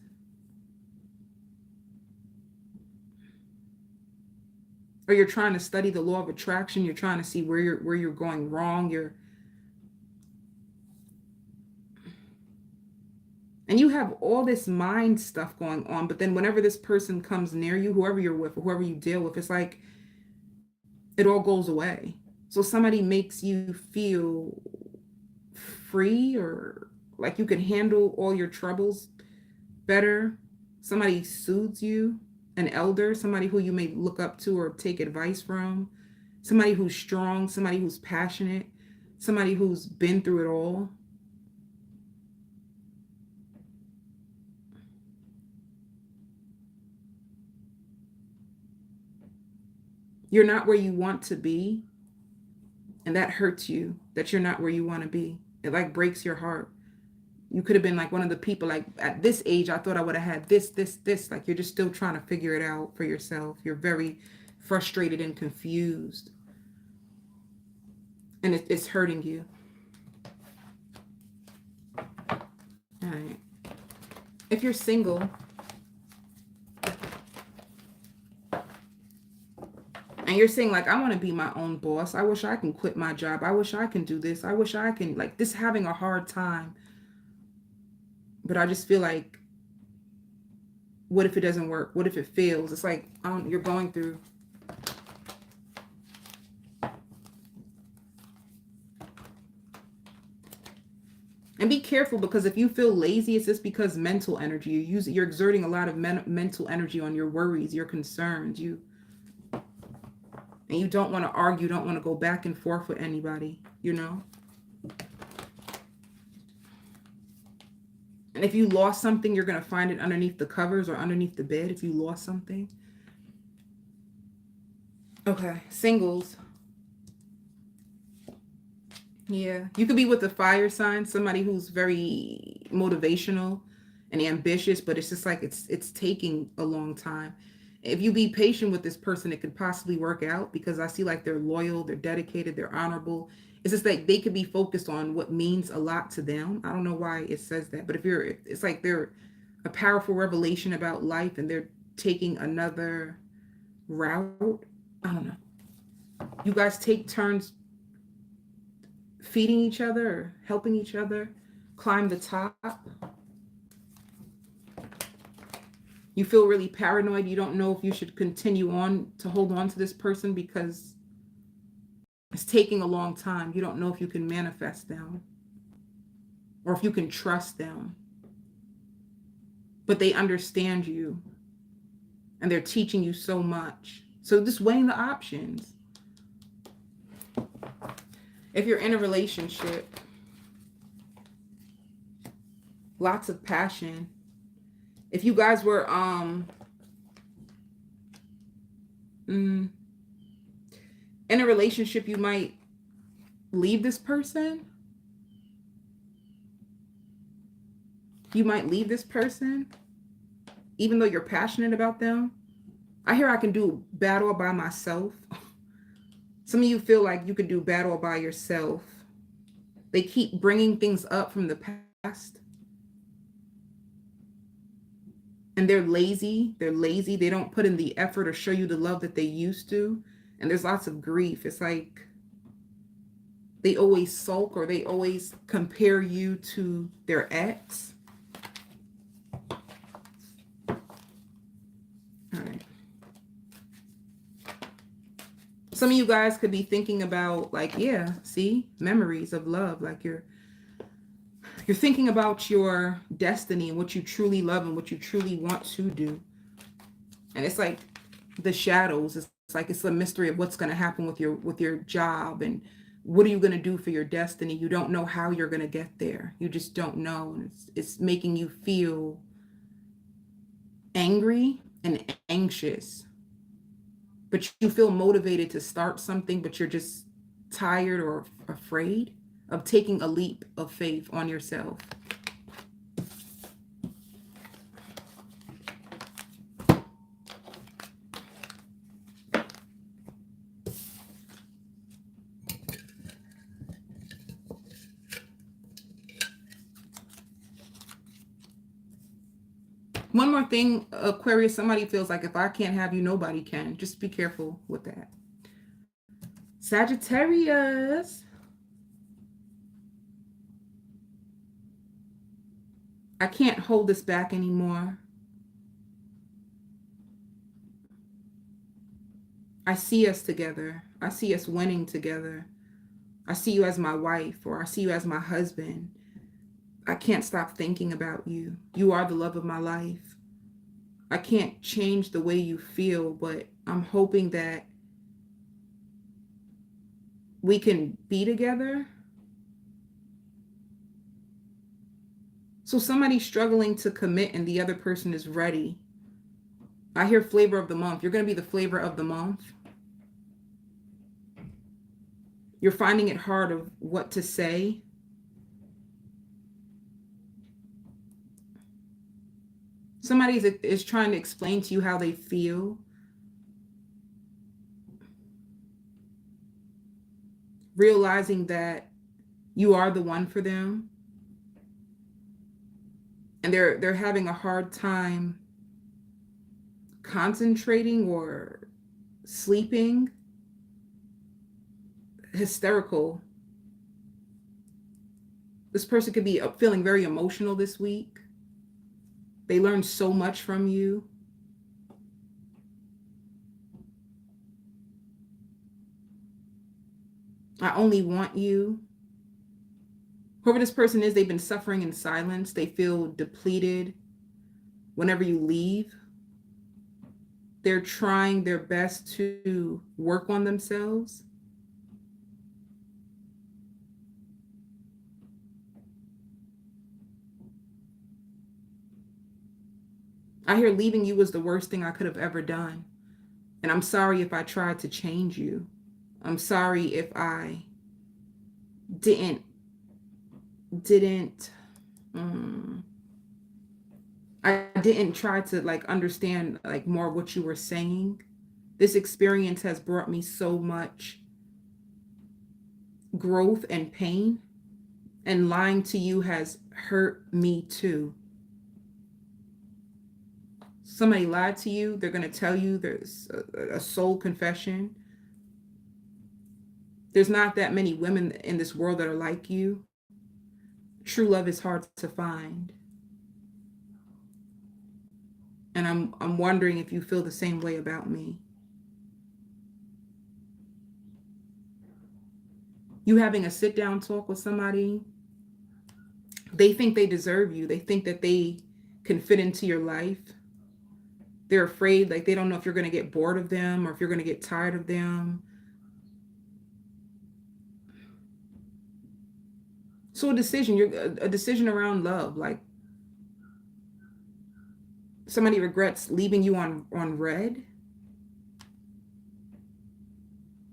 Or you're trying to study the law of attraction. You're trying to see where you're going wrong. And you have all this mind stuff going on, but then whenever this person comes near you, whoever you're with or whoever you deal with, it's like it all goes away. So somebody makes you feel free, or like you can handle all your troubles better. Somebody soothes you, an elder, somebody who you may look up to or take advice from, somebody who's strong, somebody who's passionate, somebody who's been through it all. You're not where you want to be, and that hurts you, that you're not where you want to be. It like breaks your heart. You could have been like one of the people, like, at this age, I thought I would have had this. Like, you're just still trying to figure it out for yourself. You're very frustrated and confused. And it's hurting you. All right. If you're single, and you're saying, like, I want to be my own boss. I wish I can quit my job. I wish I can do this. I wish I can, like, this having a hard time. But I just feel like, what if it doesn't work? What if it fails? It's like, you're going through. And be careful, because if you feel lazy, it's just because mental energy. You're exerting a lot of mental energy on your worries, your concerns. And you don't want to argue, don't want to go back and forth with anybody, you know? And if you lost something, you're going to find it underneath the covers or underneath the bed if you lost something. Okay, singles. Yeah, you could be with a fire sign, somebody who's very motivational and ambitious, but it's just like it's taking a long time. If you be patient with this person, it could possibly work out, because I see like they're loyal, they're dedicated, they're honorable. It's just like they could be focused on what means a lot to them. I don't know why it says that, but it's like they're a powerful revelation about life and they're taking another route. I don't know. You guys take turns feeding each other or helping each other climb the top. You feel really paranoid. You don't know if you should continue on to hold on to this person because it's taking a long time. You don't know if you can manifest them or if you can trust them. But they understand you and they're teaching you so much. So just weighing the options. If you're in a relationship, lots of passion. If you guys were in a relationship, you might leave this person. You might leave this person, even though you're passionate about them. I hear I can do battle by myself. Some of you feel like you could do battle by yourself. They keep bringing things up from the past. And they're lazy. They're lazy. They don't put in the effort or show you the love that they used to. And there's lots of grief. It's like they always sulk or they always compare you to their ex. All right. Some of you guys could be thinking about, like, yeah, see, memories of love. Like you're thinking about your destiny and what you truly love and what you truly want to do. And it's like the shadows. It's like it's a mystery of what's going to happen with your job and what are you going to do for your destiny. You don't know how you're going to get there. You just don't know. And it's making you feel angry and anxious. But you feel motivated to start something, but you're just tired or afraid of taking a leap of faith on yourself. One more thing, Aquarius, somebody feels like if I can't have you, nobody can. Just be careful with that. Sagittarius. I can't hold this back anymore. I see us together. I see us winning together. I see you as my wife, or I see you as my husband. I can't stop thinking about you. You are the love of my life. I can't change the way you feel, but I'm hoping that we can be together. So somebody's struggling to commit and the other person is ready. I hear flavor of the month. You're going to be the flavor of the month. You're finding it hard of what to say. Somebody is trying to explain to you how they feel. Realizing that you are the one for them. And they're having a hard time concentrating or sleeping. Hysterical. This person could be feeling very emotional this week. They learned so much from you. I only want you. Whoever this person is, they've been suffering in silence. They feel depleted whenever you leave. They're trying their best to work on themselves. I hear leaving you was the worst thing I could have ever done. And I'm sorry if I tried to change you. I'm sorry if I didn't I didn't try to like understand like more what you were saying. This experience has brought me so much growth and pain, and lying to you has hurt me too. Somebody lied to you, they're going to tell you there's a soul confession. There's not that many women in this world that are like you. True love is hard to find. And I'm wondering if you feel the same way about me. You having a sit down talk with somebody, they think they deserve you. They think that they can fit into your life. They're afraid, like they don't know if you're going to get bored of them or if you're going to get tired of them. So a decision around love, like somebody regrets leaving you on red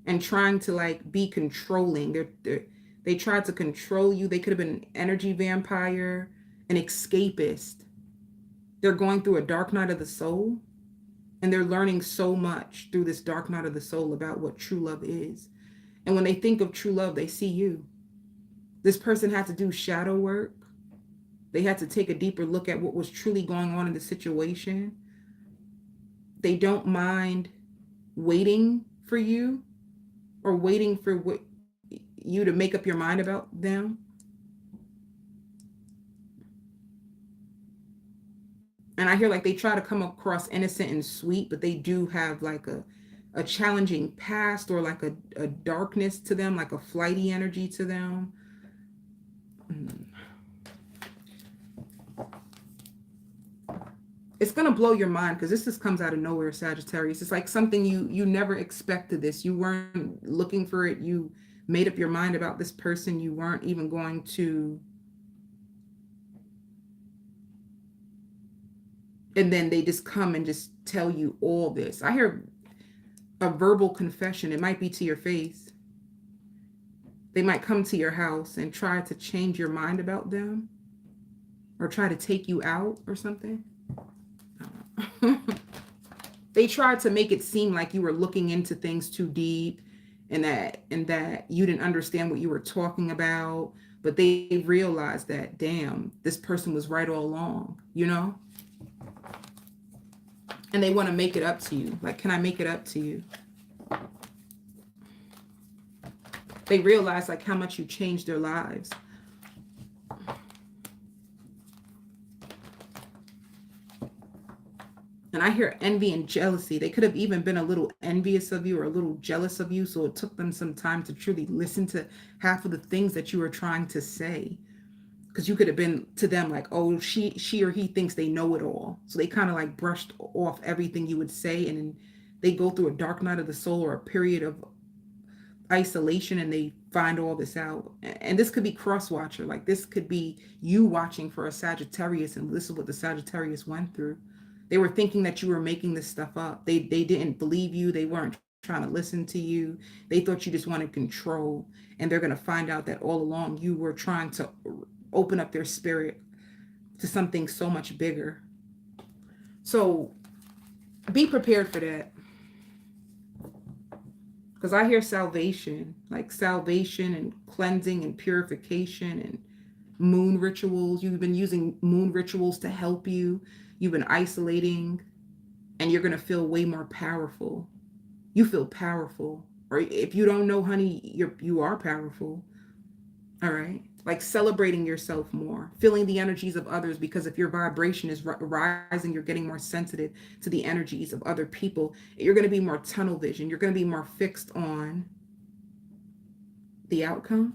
and trying to like be controlling. They tried to control you. They could have been an energy vampire, an escapist. They're going through a dark night of the soul, and they're learning so much through this dark night of the soul about what true love is. And when they think of true love, they see you. This person had to do shadow work. They had to take a deeper look at what was truly going on in the situation. They don't mind waiting for you or waiting for you to make up your mind about them. And I hear like they try to come across innocent and sweet, but they do have like a challenging past or like a darkness to them, like a flighty energy to them. It's going to blow your mind because this just comes out of nowhere, Sagittarius. It's like something you never expected this. You weren't looking for it. You made up your mind about this person. You weren't even going to. And then they just come and just tell you all this. I hear a verbal confession. It might be to your face. They might come to your house and try to change your mind about them or try to take you out or something. They tried to make it seem like you were looking into things too deep and that you didn't understand what you were talking about, but they realized that, damn, this person was right all along, you know? And they want to make it up to you. Like, can I make it up to you? They realize like how much you changed their lives. And I hear envy and jealousy. They could have even been a little envious of you or a little jealous of you. So it took them some time to truly listen to half of the things that you were trying to say. Because you could have been to them like, oh, she or he thinks they know it all. So they kind of like brushed off everything you would say. And then they go through a dark night of the soul or a period of isolation and they find all this out. And this could be cross-watcher. Like this could be you watching for a Sagittarius and this is what the Sagittarius went through. They were thinking that you were making this stuff up. They didn't believe you. They weren't trying to listen to you. They thought you just wanted control. And they're going to find out that all along you were trying to open up their spirit to something so much bigger. So be prepared for that. Because I hear salvation, like salvation and cleansing and purification and moon rituals. You've been using moon rituals to help you. You've been isolating, and you're going to feel way more powerful. You feel powerful. Or if you don't know, honey, you are powerful. All right. Like celebrating yourself more, feeling the energies of others, because if your vibration is rising, you're getting more sensitive to the energies of other people. You're going to be more tunnel vision. You're going to be more fixed on the outcome,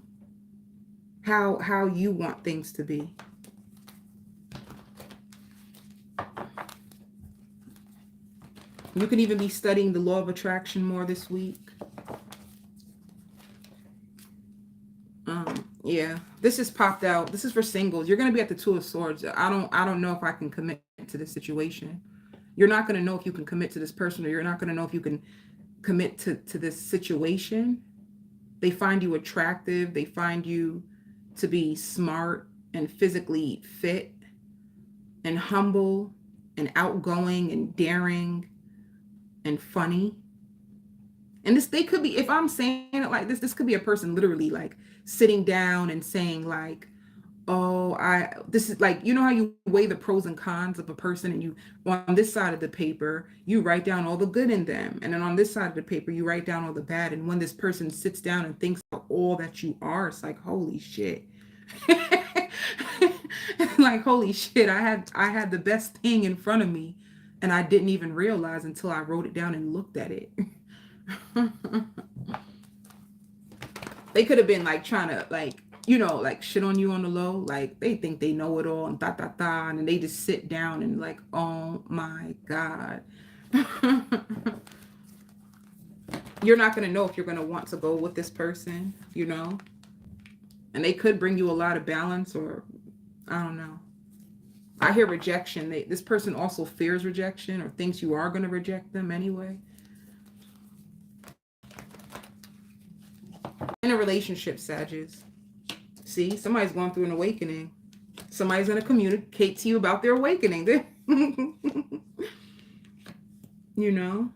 how you want things to be. You can even be studying the law of attraction more this week. Yeah, this just popped out. This is for singles. You're going to be at the Two of Swords. I don't know if I can commit to this situation. You're not going to know if you can commit to this person, or you're not going to know if you can commit to this situation. They find you attractive. They find you to be smart and physically fit and humble and outgoing and daring and funny. And they could be, if I'm saying it like this could be a person literally like sitting down and saying like, oh, this is like, you know how you weigh the pros and cons of a person, and you, on this side of the paper, you write down all the good in them. And then on this side of the paper, you write down all the bad. And when this person sits down and thinks about all that you are, it's like, holy shit. Like, holy shit, I had the best thing in front of me, and I didn't even realize until I wrote it down and looked at it. They could have been like trying to like, you know, like shit on you on the low. Like they think they know it all and and then they just sit down and like, oh my God. You're not going to know if you're going to want to go with this person, you know, and they could bring you a lot of balance, or I don't know. I hear rejection. This person also fears rejection, or thinks you are going to reject them anyway. In a relationship, Sagittarius. See, somebody's going through an awakening. Somebody's going to communicate to you about their awakening. You know?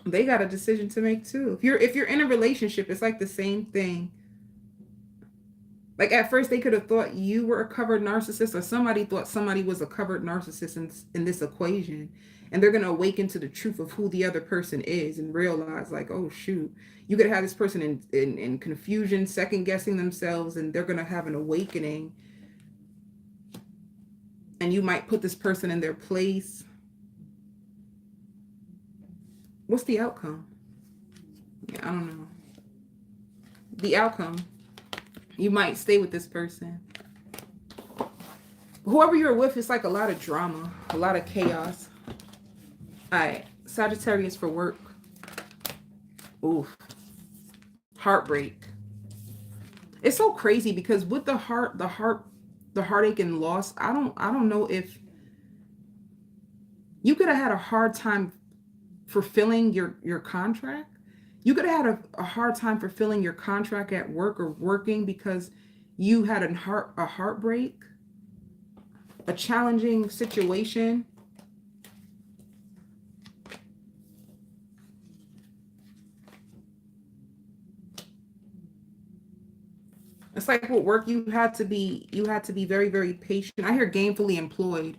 They got a decision to make too. If you're in a relationship, it's like the same thing. Like at first they could have thought you were a covered narcissist, or somebody thought somebody was a covered narcissist in this equation. And they're going to awaken to the truth of who the other person is and realize like, oh shoot, you could have this person in confusion, second guessing themselves, and they're going to have an awakening. And you might put this person in their place. What's the outcome? Yeah, I don't know. The outcome. You might stay with this person. Whoever you're with, it's like a lot of drama, a lot of chaos. All right, Sagittarius for work. Oof. Heartbreak. It's so crazy because with the heartache and loss, I don't know if you could have had a hard time fulfilling your contract. You could have had a hard time fulfilling your contract at work or working because you had a heartbreak, a challenging situation. It's like with work, you had to be very, very patient. I hear gainfully employed.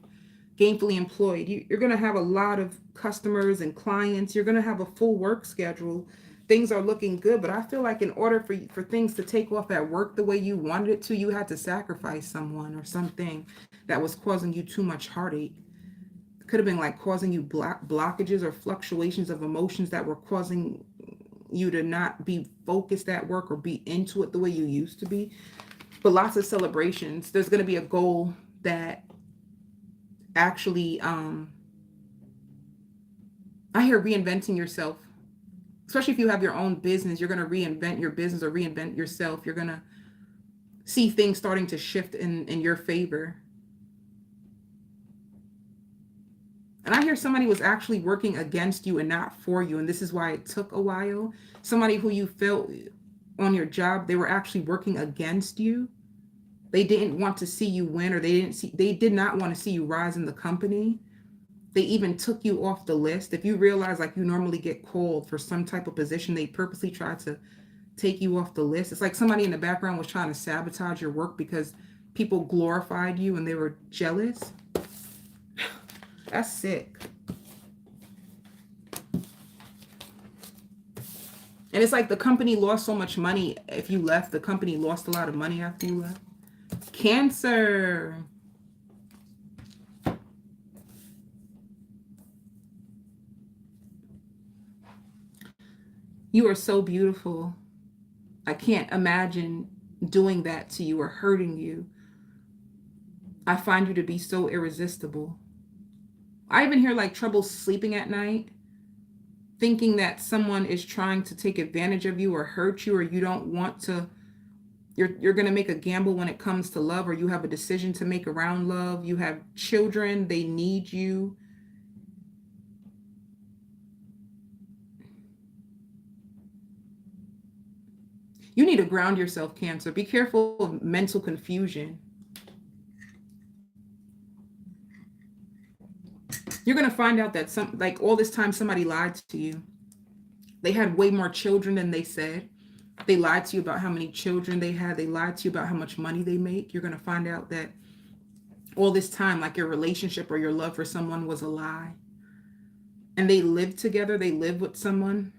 You're going to have a lot of customers and clients. You're going to have a full work schedule. Things are looking good, but I feel like in order for things to take off at work the way you wanted it to, you had to sacrifice someone or something that was causing you too much heartache. It could have been like causing you blockages or fluctuations of emotions that were causing you to not be focused at work or be into it the way you used to be. But lots of celebrations. There's going to be a goal that actually, I hear reinventing yourself. Especially if you have your own business, you're going to reinvent your business or reinvent yourself. You're going to see things starting to shift in your favor. And I hear somebody was actually working against you and not for you. And this is why it took a while. Somebody who you felt on your job, they were actually working against you. They didn't want to see you win, or they did not want to see you rise in the company. They even took you off the list. If you realize like you normally get called for some type of position, they purposely tried to take you off the list. It's like somebody in the background was trying to sabotage your work because people glorified you and they were jealous. That's sick. And it's like the company lost so much money. If you left, the company lost a lot of money after you left. Cancer. You are so beautiful. I can't imagine doing that to you or hurting you. I find you to be so irresistible. I even hear like trouble sleeping at night, thinking that someone is trying to take advantage of you or hurt you, or you don't want to, you're going to make a gamble when it comes to love, or you have a decision to make around love. You have children, they need you. You need to ground yourself, Cancer. Be careful of mental confusion. You're going to find out that like all this time somebody lied to you. They had way more children than they said. They lied to you about how many children they had. They lied to you about how much money they make. You're going to find out that all this time, like your relationship or your love for someone was a lie. And they lived together. They lived with someone.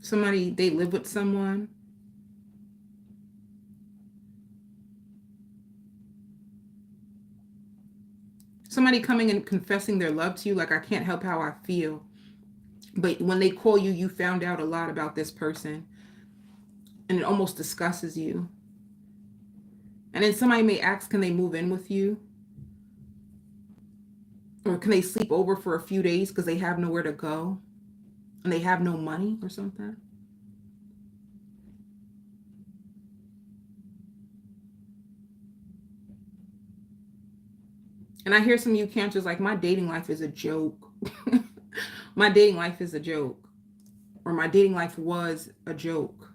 They live with someone. Somebody coming and confessing their love to you, like, I can't help how I feel. But when they call you, you found out a lot about this person. And it almost disgusts you. And then somebody may ask, can they move in with you? Or can they sleep over for a few days because they have nowhere to go? And they have no money or something? And I hear some of you Cancers like, my dating life is a joke. My dating life is a joke. Or my dating life was a joke.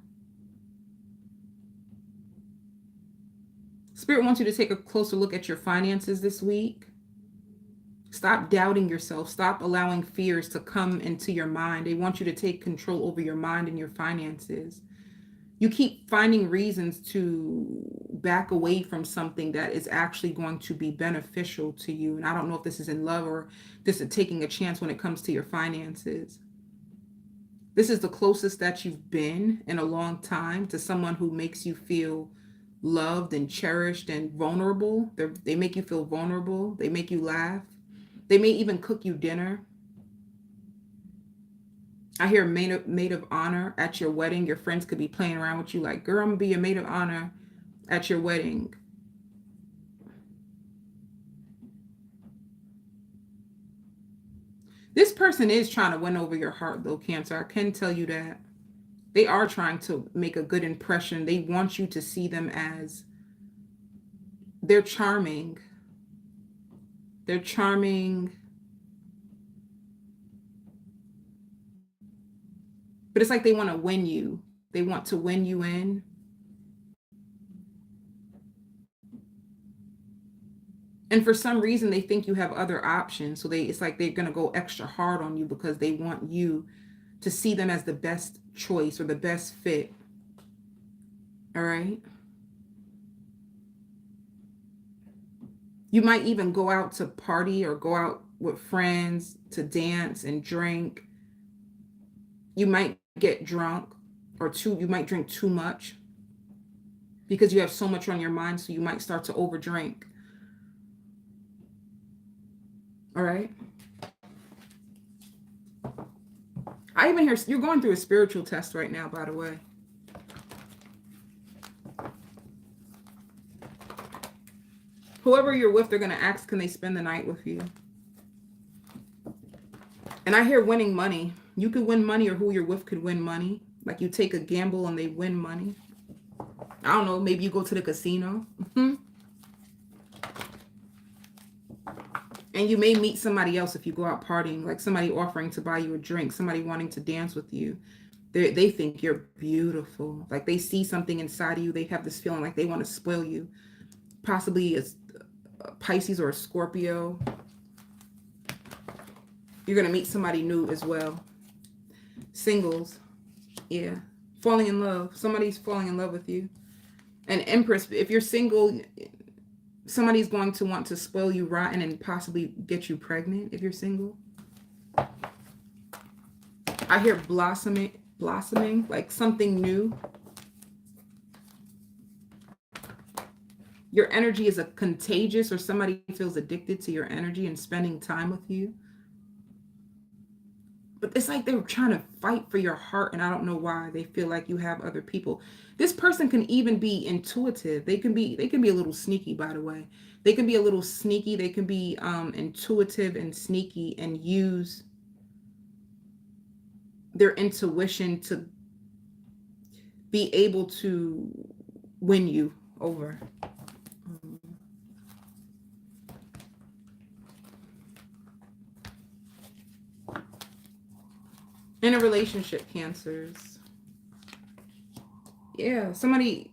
Spirit wants you to take a closer look at your finances this week. Stop doubting yourself. Stop allowing fears to come into your mind. They want you to take control over your mind and your finances. You keep finding reasons to back away from something that is actually going to be beneficial to you. And I don't know if this is in love or this is taking a chance when it comes to your finances. This is the closest that you've been in a long time to someone who makes you feel loved and cherished and vulnerable. They make you feel vulnerable. They make you laugh. They may even cook you dinner. I hear maid of honor at your wedding. Your friends could be playing around with you like, girl, I'm going to be a maid of honor at your wedding. This person is trying to win over your heart, though, Cancer. I can tell you that. They are trying to make a good impression. They want you to see them as, they're charming. They're charming. But it's like they want to win you. They want to win you in. And for some reason, they think you have other options. So it's like they're going to go extra hard on you because they want you to see them as the best choice or the best fit. All right. You might even go out to party or go out with friends to dance and drink. You might get drunk you might drink too much because you have so much on your mind. So you might start to overdrink. All right. I even hear you're going through a spiritual test right now, by the way. Whoever you're with, they're going to ask, can they spend the night with you? And I hear winning money. You could win money, or who you're with could win money. Like you take a gamble and they win money. I don't know, maybe you go to the casino. And you may meet somebody else if you go out partying, like somebody offering to buy you a drink, somebody wanting to dance with you. They think you're beautiful. Like they see something inside of you. They have this feeling like they want to spoil you. Possibly a Pisces or a Scorpio. You're going to meet somebody new as well. Singles. Yeah. Falling in love. Somebody's falling in love with you. An Empress. If you're single, somebody's going to want to spoil you rotten and possibly get you pregnant if you're single. I hear blossoming, like something new. Your energy is contagious, or somebody feels addicted to your energy and spending time with you. But it's like they're trying to fight for your heart, and I don't know why. They feel like you have other people. This person can even be intuitive. They can be a little sneaky, by the way. They can be a little sneaky. They can be intuitive and sneaky and use their intuition to be able to win you over. In a relationship, Cancers. Yeah, somebody,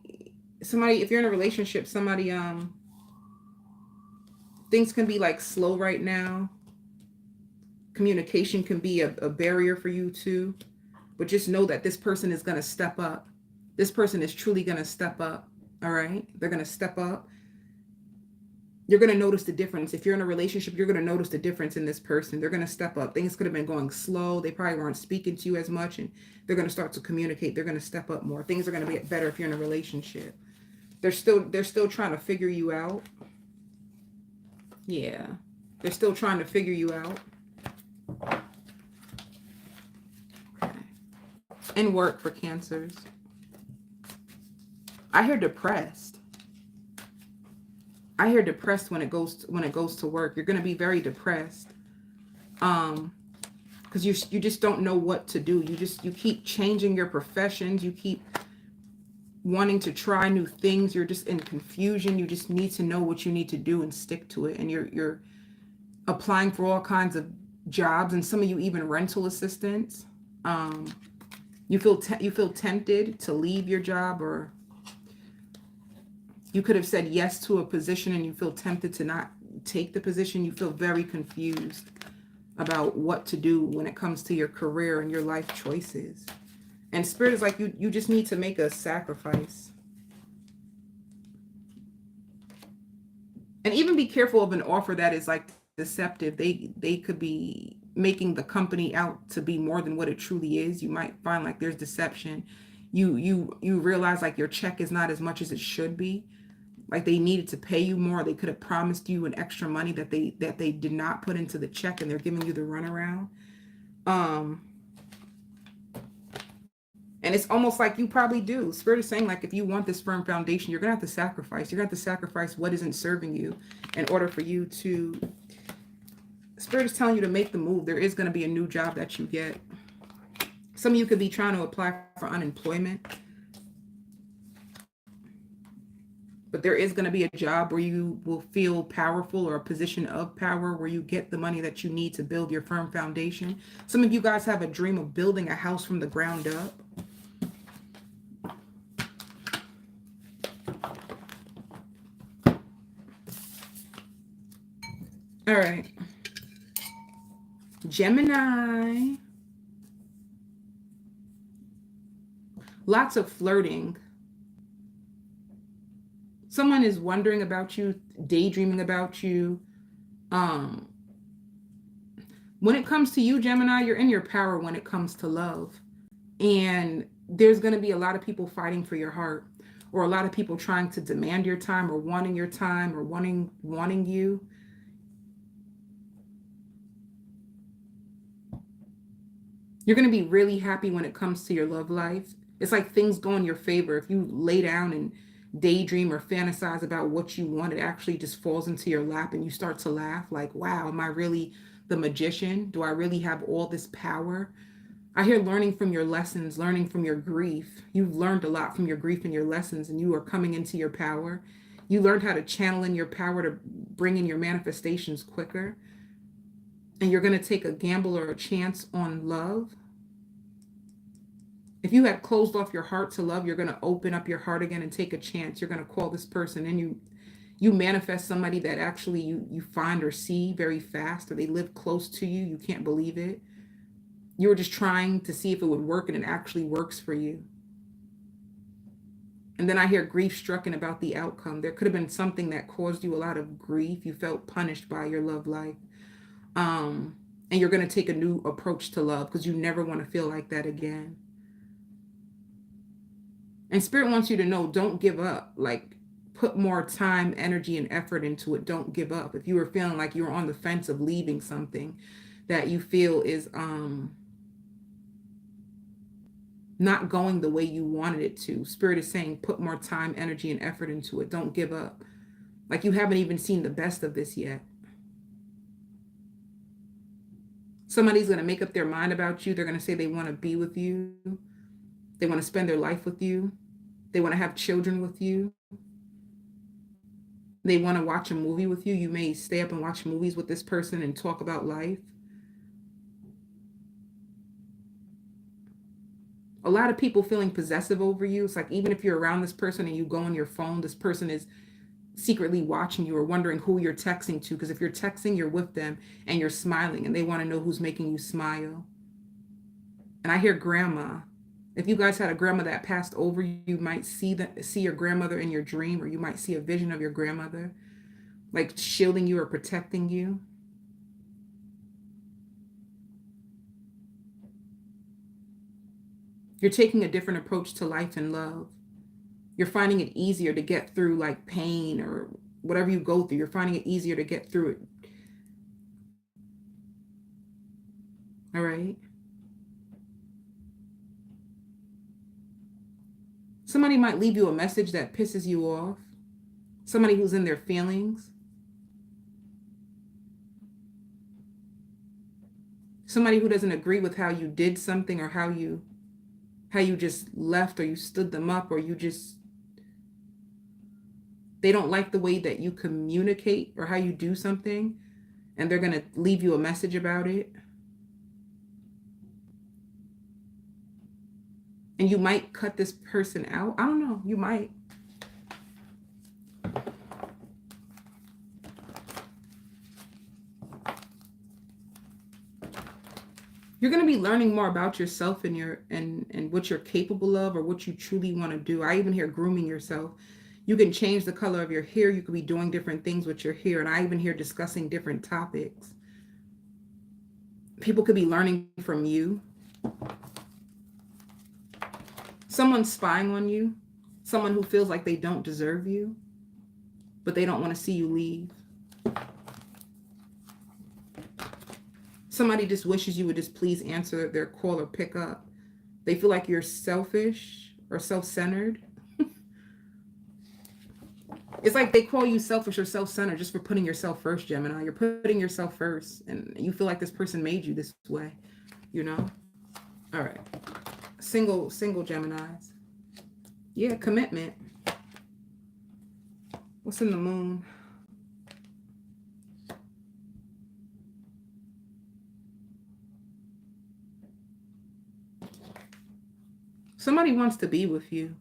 if you're in a relationship, somebody, things can be like slow right now. Communication can be a barrier for you too. But just know that this person is going to step up. This person is truly going to step up. All right? They're going to step up. You're going to notice the difference. If you're in a relationship, you're going to notice the difference in this person. They're going to step up. Things could have been going slow. They probably weren't speaking to you as much, and they're going to start to communicate. They're going to step up more. Things are going to be better if you're in a relationship. They're still trying to figure you out. Yeah. They're still trying to figure you out. Okay. And work for Cancers. I hear depressed. I hear depressed when it goes to work. You're going to be very depressed, because you just don't know what to do. You keep changing your professions. You keep wanting to try new things. You're just in confusion. You just need to know what you need to do and stick to it. And you're applying for all kinds of jobs, and some of you even rental assistants. You feel tempted to leave your job, or you could have said yes to a position and you feel tempted to not take the position. You feel very confused about what to do when it comes to your career and your life choices. And Spirit is like, you just need to make a sacrifice. And even be careful of an offer that is like deceptive. They could be making the company out to be more than what it truly is. You might find like there's deception. You realize like your check is not as much as it should be. Like they needed to pay you more. They could have promised you an extra money that they did not put into the check, and they're giving you the runaround. And it's almost like you probably do. Spirit is saying like, if you want this firm foundation, you're gonna have to sacrifice. You're gonna have to sacrifice what isn't serving you in order for you to. Spirit is telling you to make the move. There is gonna be a new job that you get. Some of you could be trying to apply for unemployment. But there is going to be a job where you will feel powerful, or a position of power where you get the money that you need to build your firm foundation. Some of you guys have a dream of building a house from the ground up. All right. Gemini. Lots of flirting. Someone is wondering about you, daydreaming about you. When it comes to you, Gemini, you're in your power when it comes to love. And there's going to be a lot of people fighting for your heart, or a lot of people trying to demand your time, or wanting your time, or wanting you. You're going to be really happy when it comes to your love life. It's like things go in your favor. If you lay down and daydream or fantasize about what you want, it actually just falls into your lap, and you start to laugh like, wow, am I really the magician? Do I really have all this power? I hear learning from your lessons, learning from your grief. You've learned a lot from your grief and your lessons, and you are coming into your power. You learned how to channel in your power to bring in your manifestations quicker. And you're going to take a gamble or a chance on love. If you had closed off your heart to love, you're going to open up your heart again and take a chance. You're going to call this person, and you manifest somebody that actually you find or see very fast, or they live close to you. You can't believe it. You were just trying to see if it would work, and it actually works for you. And then I hear grief stricken about the outcome. There could have been something that caused you a lot of grief. You felt punished by your love life. And you're going to take a new approach to love because you never want to feel like that again. And Spirit wants you to know, don't give up. Like, put more time, energy, and effort into it. Don't give up. If you were feeling like you were on the fence of leaving something that you feel is not going the way you wanted it to, Spirit is saying, put more time, energy, and effort into it. Don't give up. Like, you haven't even seen the best of this yet. Somebody's going to make up their mind about you. They're going to say they want to be with you. They want to spend their life with you. They want to have children with you. They want to watch a movie with you. You may stay up and watch movies with this person and talk about life. A lot of people feeling possessive over you. It's like, even if you're around this person and you go on your phone, this person is secretly watching you or wondering who you're texting to. Because if you're texting, you're with them and you're smiling, and they want to know who's making you smile. And I hear grandma. If you guys had a grandma that passed over, you might see your grandmother in your dream, or you might see a vision of your grandmother, like shielding you or protecting you. You're taking a different approach to life and love. You're finding it easier to get through like pain or whatever you go through. You're finding it easier to get through it. All right. Somebody might leave you a message that pisses you off. Somebody who's in their feelings. Somebody who doesn't agree with how you did something, or how you just left, or you stood them up, or they don't like the way that you communicate or how you do something, and they're going to leave you a message about it. And you might cut this person out. I don't know. You might. You're going to be learning more about yourself and what you're capable of, or what you truly want to do. I even hear grooming yourself. You can change the color of your hair. You could be doing different things with your hair. And I even hear discussing different topics. People could be learning from you. Someone's spying on you. Someone who feels like they don't deserve you, but they don't want to see you leave. Somebody just wishes you would just please answer their call or pick up. They feel like you're selfish or self-centered. It's like they call you selfish or self-centered just for putting yourself first, Gemini. You're putting yourself first, and you feel like this person made you this way, you know? All right. Single Geminis. Yeah, commitment. What's in the moon? Somebody wants to be with you.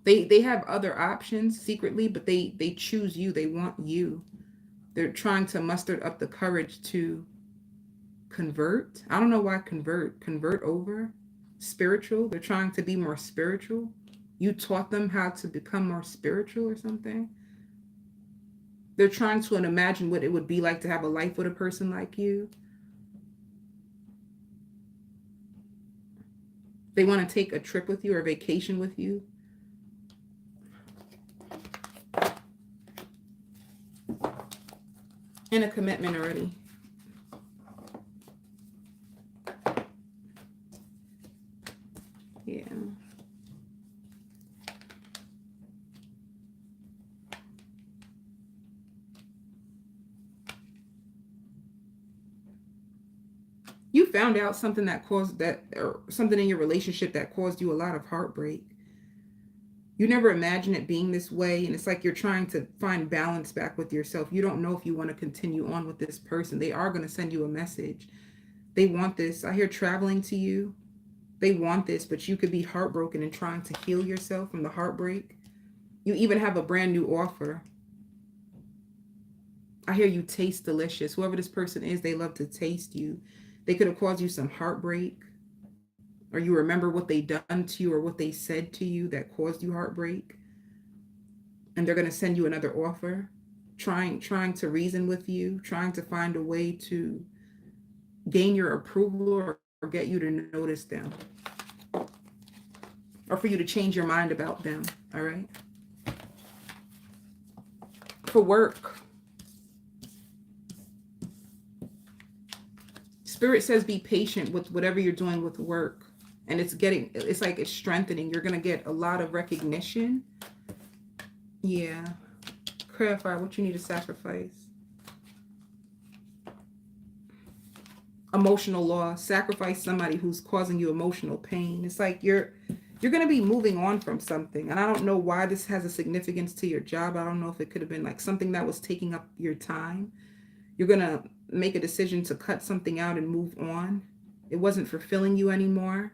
They have other options secretly, but they choose you. They want you. They're trying to muster up the courage to convert. I don't know why convert over. Spiritual. They're trying to be more spiritual. You taught them how to become more spiritual or something. They're trying to imagine what it would be like to have a life with a person like you. They want to take a trip with you or a vacation with you. In a commitment already. Yeah. You found out something that caused that, or something in your relationship that caused you a lot of heartbreak. You never imagine it being this way, and it's like you're trying to find balance back with yourself. You don't know if you want to continue on with this person. They are going to send you a message. They want this. I hear traveling to you. They want this, but you could be heartbroken and trying to heal yourself from the heartbreak. You even have a brand new offer. I hear you taste delicious. Whoever this person is, they love to taste you. They could have caused you some heartbreak, or you remember what they done to you or what they said to you that caused you heartbreak. And they're going to send you another offer, trying to reason with you, trying to find a way to gain your approval, or get you to notice them, or for you to change your mind about them. All right. For work, Spirit says be patient with whatever you're doing with work. And it's like it's strengthening. You're going to get a lot of recognition. Yeah. Clarify what you need to sacrifice. Emotional loss. Sacrifice somebody who's causing you emotional pain. It's like you're going to be moving on from something. And I don't know why this has a significance to your job. I don't know if it could have been like something that was taking up your time. You're going to make a decision to cut something out and move on. It wasn't fulfilling you anymore.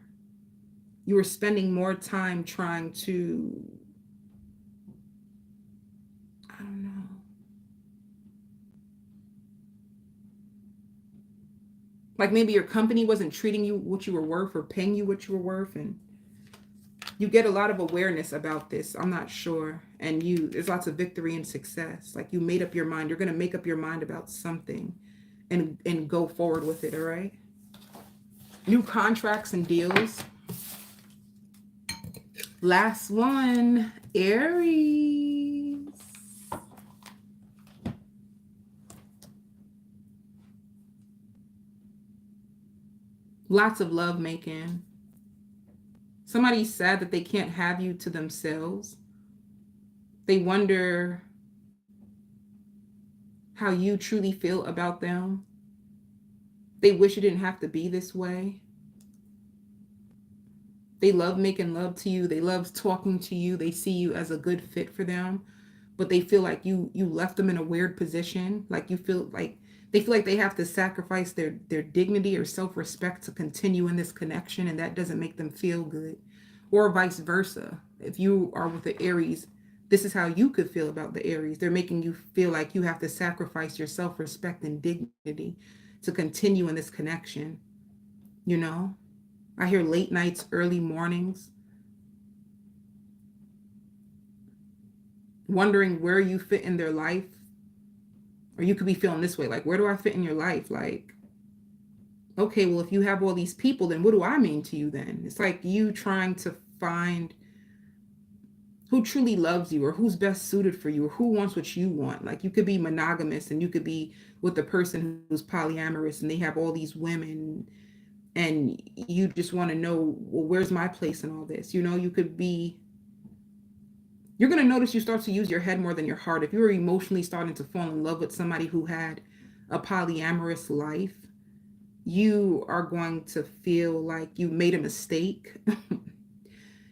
You were spending more time trying to, I don't know. Like maybe your company wasn't treating you what you were worth or paying you what you were worth. And you get a lot of awareness about this. I'm not sure. And there's lots of victory and success. Like you made up your mind. You're going to make up your mind about something and go forward with it. All right. New contracts and deals. Last one, Aries. Lots of love making. Somebody's sad that they can't have you to themselves. They wonder how you truly feel about them. They wish it didn't have to be this way. They love making love to you. They love talking to you. They see you as a good fit for them, but they feel like you left them in a weird position. Like they feel like they have to sacrifice their dignity or self-respect to continue in this connection, and that doesn't make them feel good. Or vice versa. If you are with the Aries, this is how you could feel about the Aries. They're making you feel like you have to sacrifice your self-respect and dignity to continue in this connection. You know? I hear late nights, early mornings, wondering where you fit in their life. Or you could be feeling this way, like, where do I fit in your life? Like, okay, well, if you have all these people, then what do I mean to you then? It's like you trying to find who truly loves you, or who's best suited for you, or who wants what you want. Like you could be monogamous and you could be with the person who's polyamorous and they have all these women, and you just want to know, well, where's my place in all this? You know, you're going to notice you start to use your head more than your heart. If you were emotionally starting to fall in love with somebody who had a polyamorous life, you are going to feel like you made a mistake.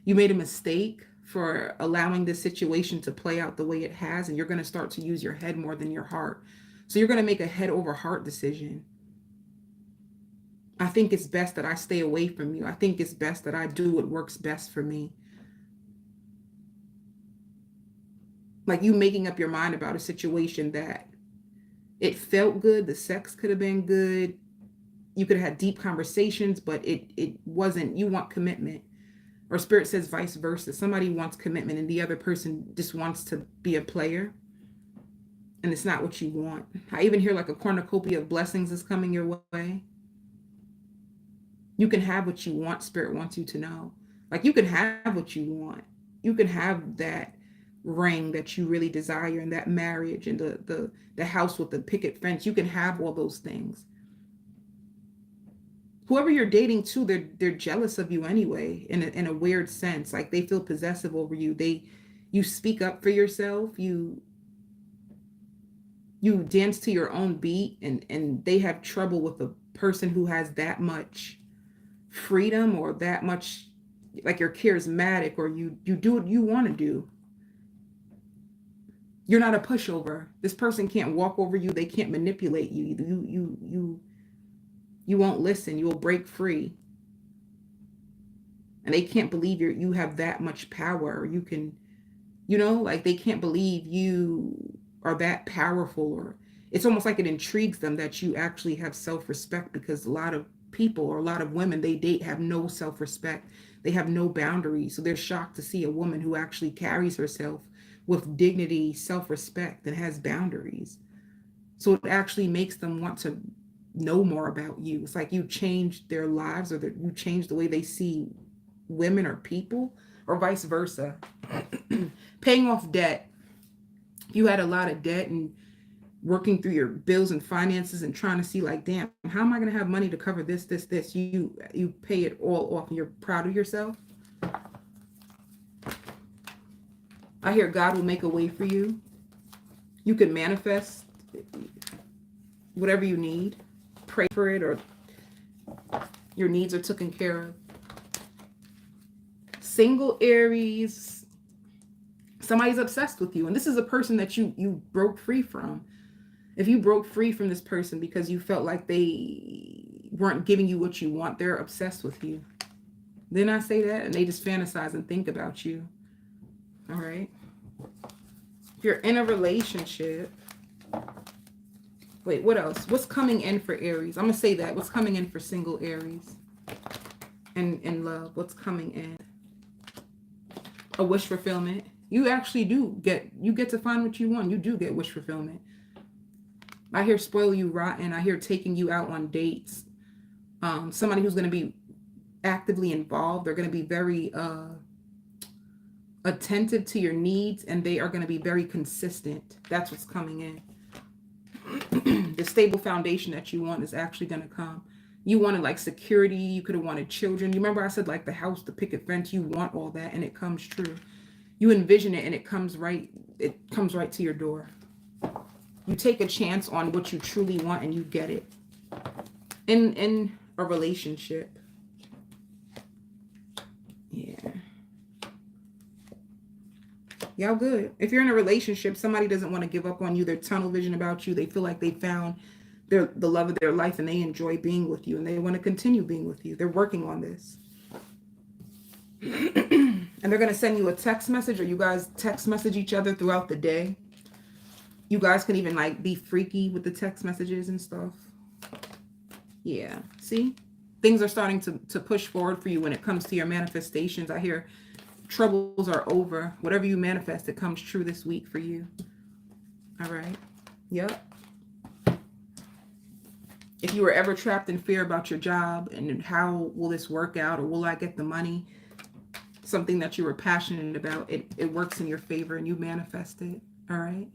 You made a mistake for allowing this situation to play out the way it has, and you're going to start to use your head more than your heart. So you're going to make a head over heart decision. I think it's best that I stay away from you. I think it's best that I do what works best for me. Like you making up your mind about a situation that it felt good. The sex could have been good. You could have had deep conversations, but it wasn't. You want commitment. Or Spirit says vice versa. Somebody wants commitment and the other person just wants to be a player. And it's not what you want. I even hear like a cornucopia of blessings is coming your way. You can have what you want, Spirit wants you to know. Like you can have what you want. You can have that ring that you really desire, and that marriage, and the house with the picket fence. You can have all those things. Whoever you're dating too, they're jealous of you anyway, in a weird sense. Like they feel possessive over you. You speak up for yourself. You dance to your own beat, and they have trouble with a person who has that much freedom or that much like you're charismatic, or you do what you want to do. You're not a pushover. This person can't walk over you. They can't manipulate you. You won't listen. You will break free. And they can't believe you have that much power. You can, like they can't believe you are that powerful. Or it's almost like it intrigues them that you actually have self-respect, because a lot of people, or a lot of women they date, have no self-respect. They have no boundaries. So they're shocked to see a woman who actually carries herself with dignity, self-respect, and has boundaries. So it actually makes them want to know more about you. It's like you changed their lives, or you changed the way they see women or people, or vice versa. Paying off debt. You had a lot of debt and working through your bills and finances and trying to see like, damn, how am I going to have money to cover this? You pay it all off and you're proud of yourself. I hear God will make a way for you. You can manifest whatever you need. Pray for it, or your needs are taken care of. Single Aries, somebody's obsessed with you. And this is a person that you broke free from. If you broke free from this person because you felt like they weren't giving you what you want, they're obsessed with you. Didn't I say that? And they just fantasize and think about you. All right. If you're in a relationship, wait, what else? What's coming in for Aries? I'm going to say that. What's coming in for single Aries? And in love, what's coming in? A wish fulfillment. You actually do get to find what you want. You do get wish fulfillment. I hear spoil you rotten. I hear taking you out on dates. Somebody who's going to be actively involved. They're going to be very attentive to your needs, and they are going to be very consistent. That's what's coming in. The stable foundation that you want is actually going to come. You wanted like security. You could have wanted children. You remember I said like the house, the picket fence, you want all that, and it comes true. You envision it and it comes right to your door. You take a chance on what you truly want and you get it. In a relationship. Yeah. Y'all good. If you're in a relationship, somebody doesn't want to give up on you. They're tunnel vision about you. They feel like they found the love of their life and they enjoy being with you and they want to continue being with you. They're working on this. And they're going to send you a text message, or you guys text message each other throughout the day. You guys can even like be freaky with the text messages and stuff. Yeah. See? Things are starting to push forward for you when it comes to your manifestations. I hear troubles are over. Whatever you manifest, it comes true this week for you. All right. Yep. If you were ever trapped in fear about your job and how will this work out, or will I get the money, something that you were passionate about, it works in your favor and you manifest it. All right.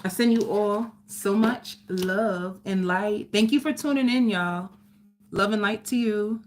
I send you all so much love and light. Thank you for tuning in, y'all. Love and light to you.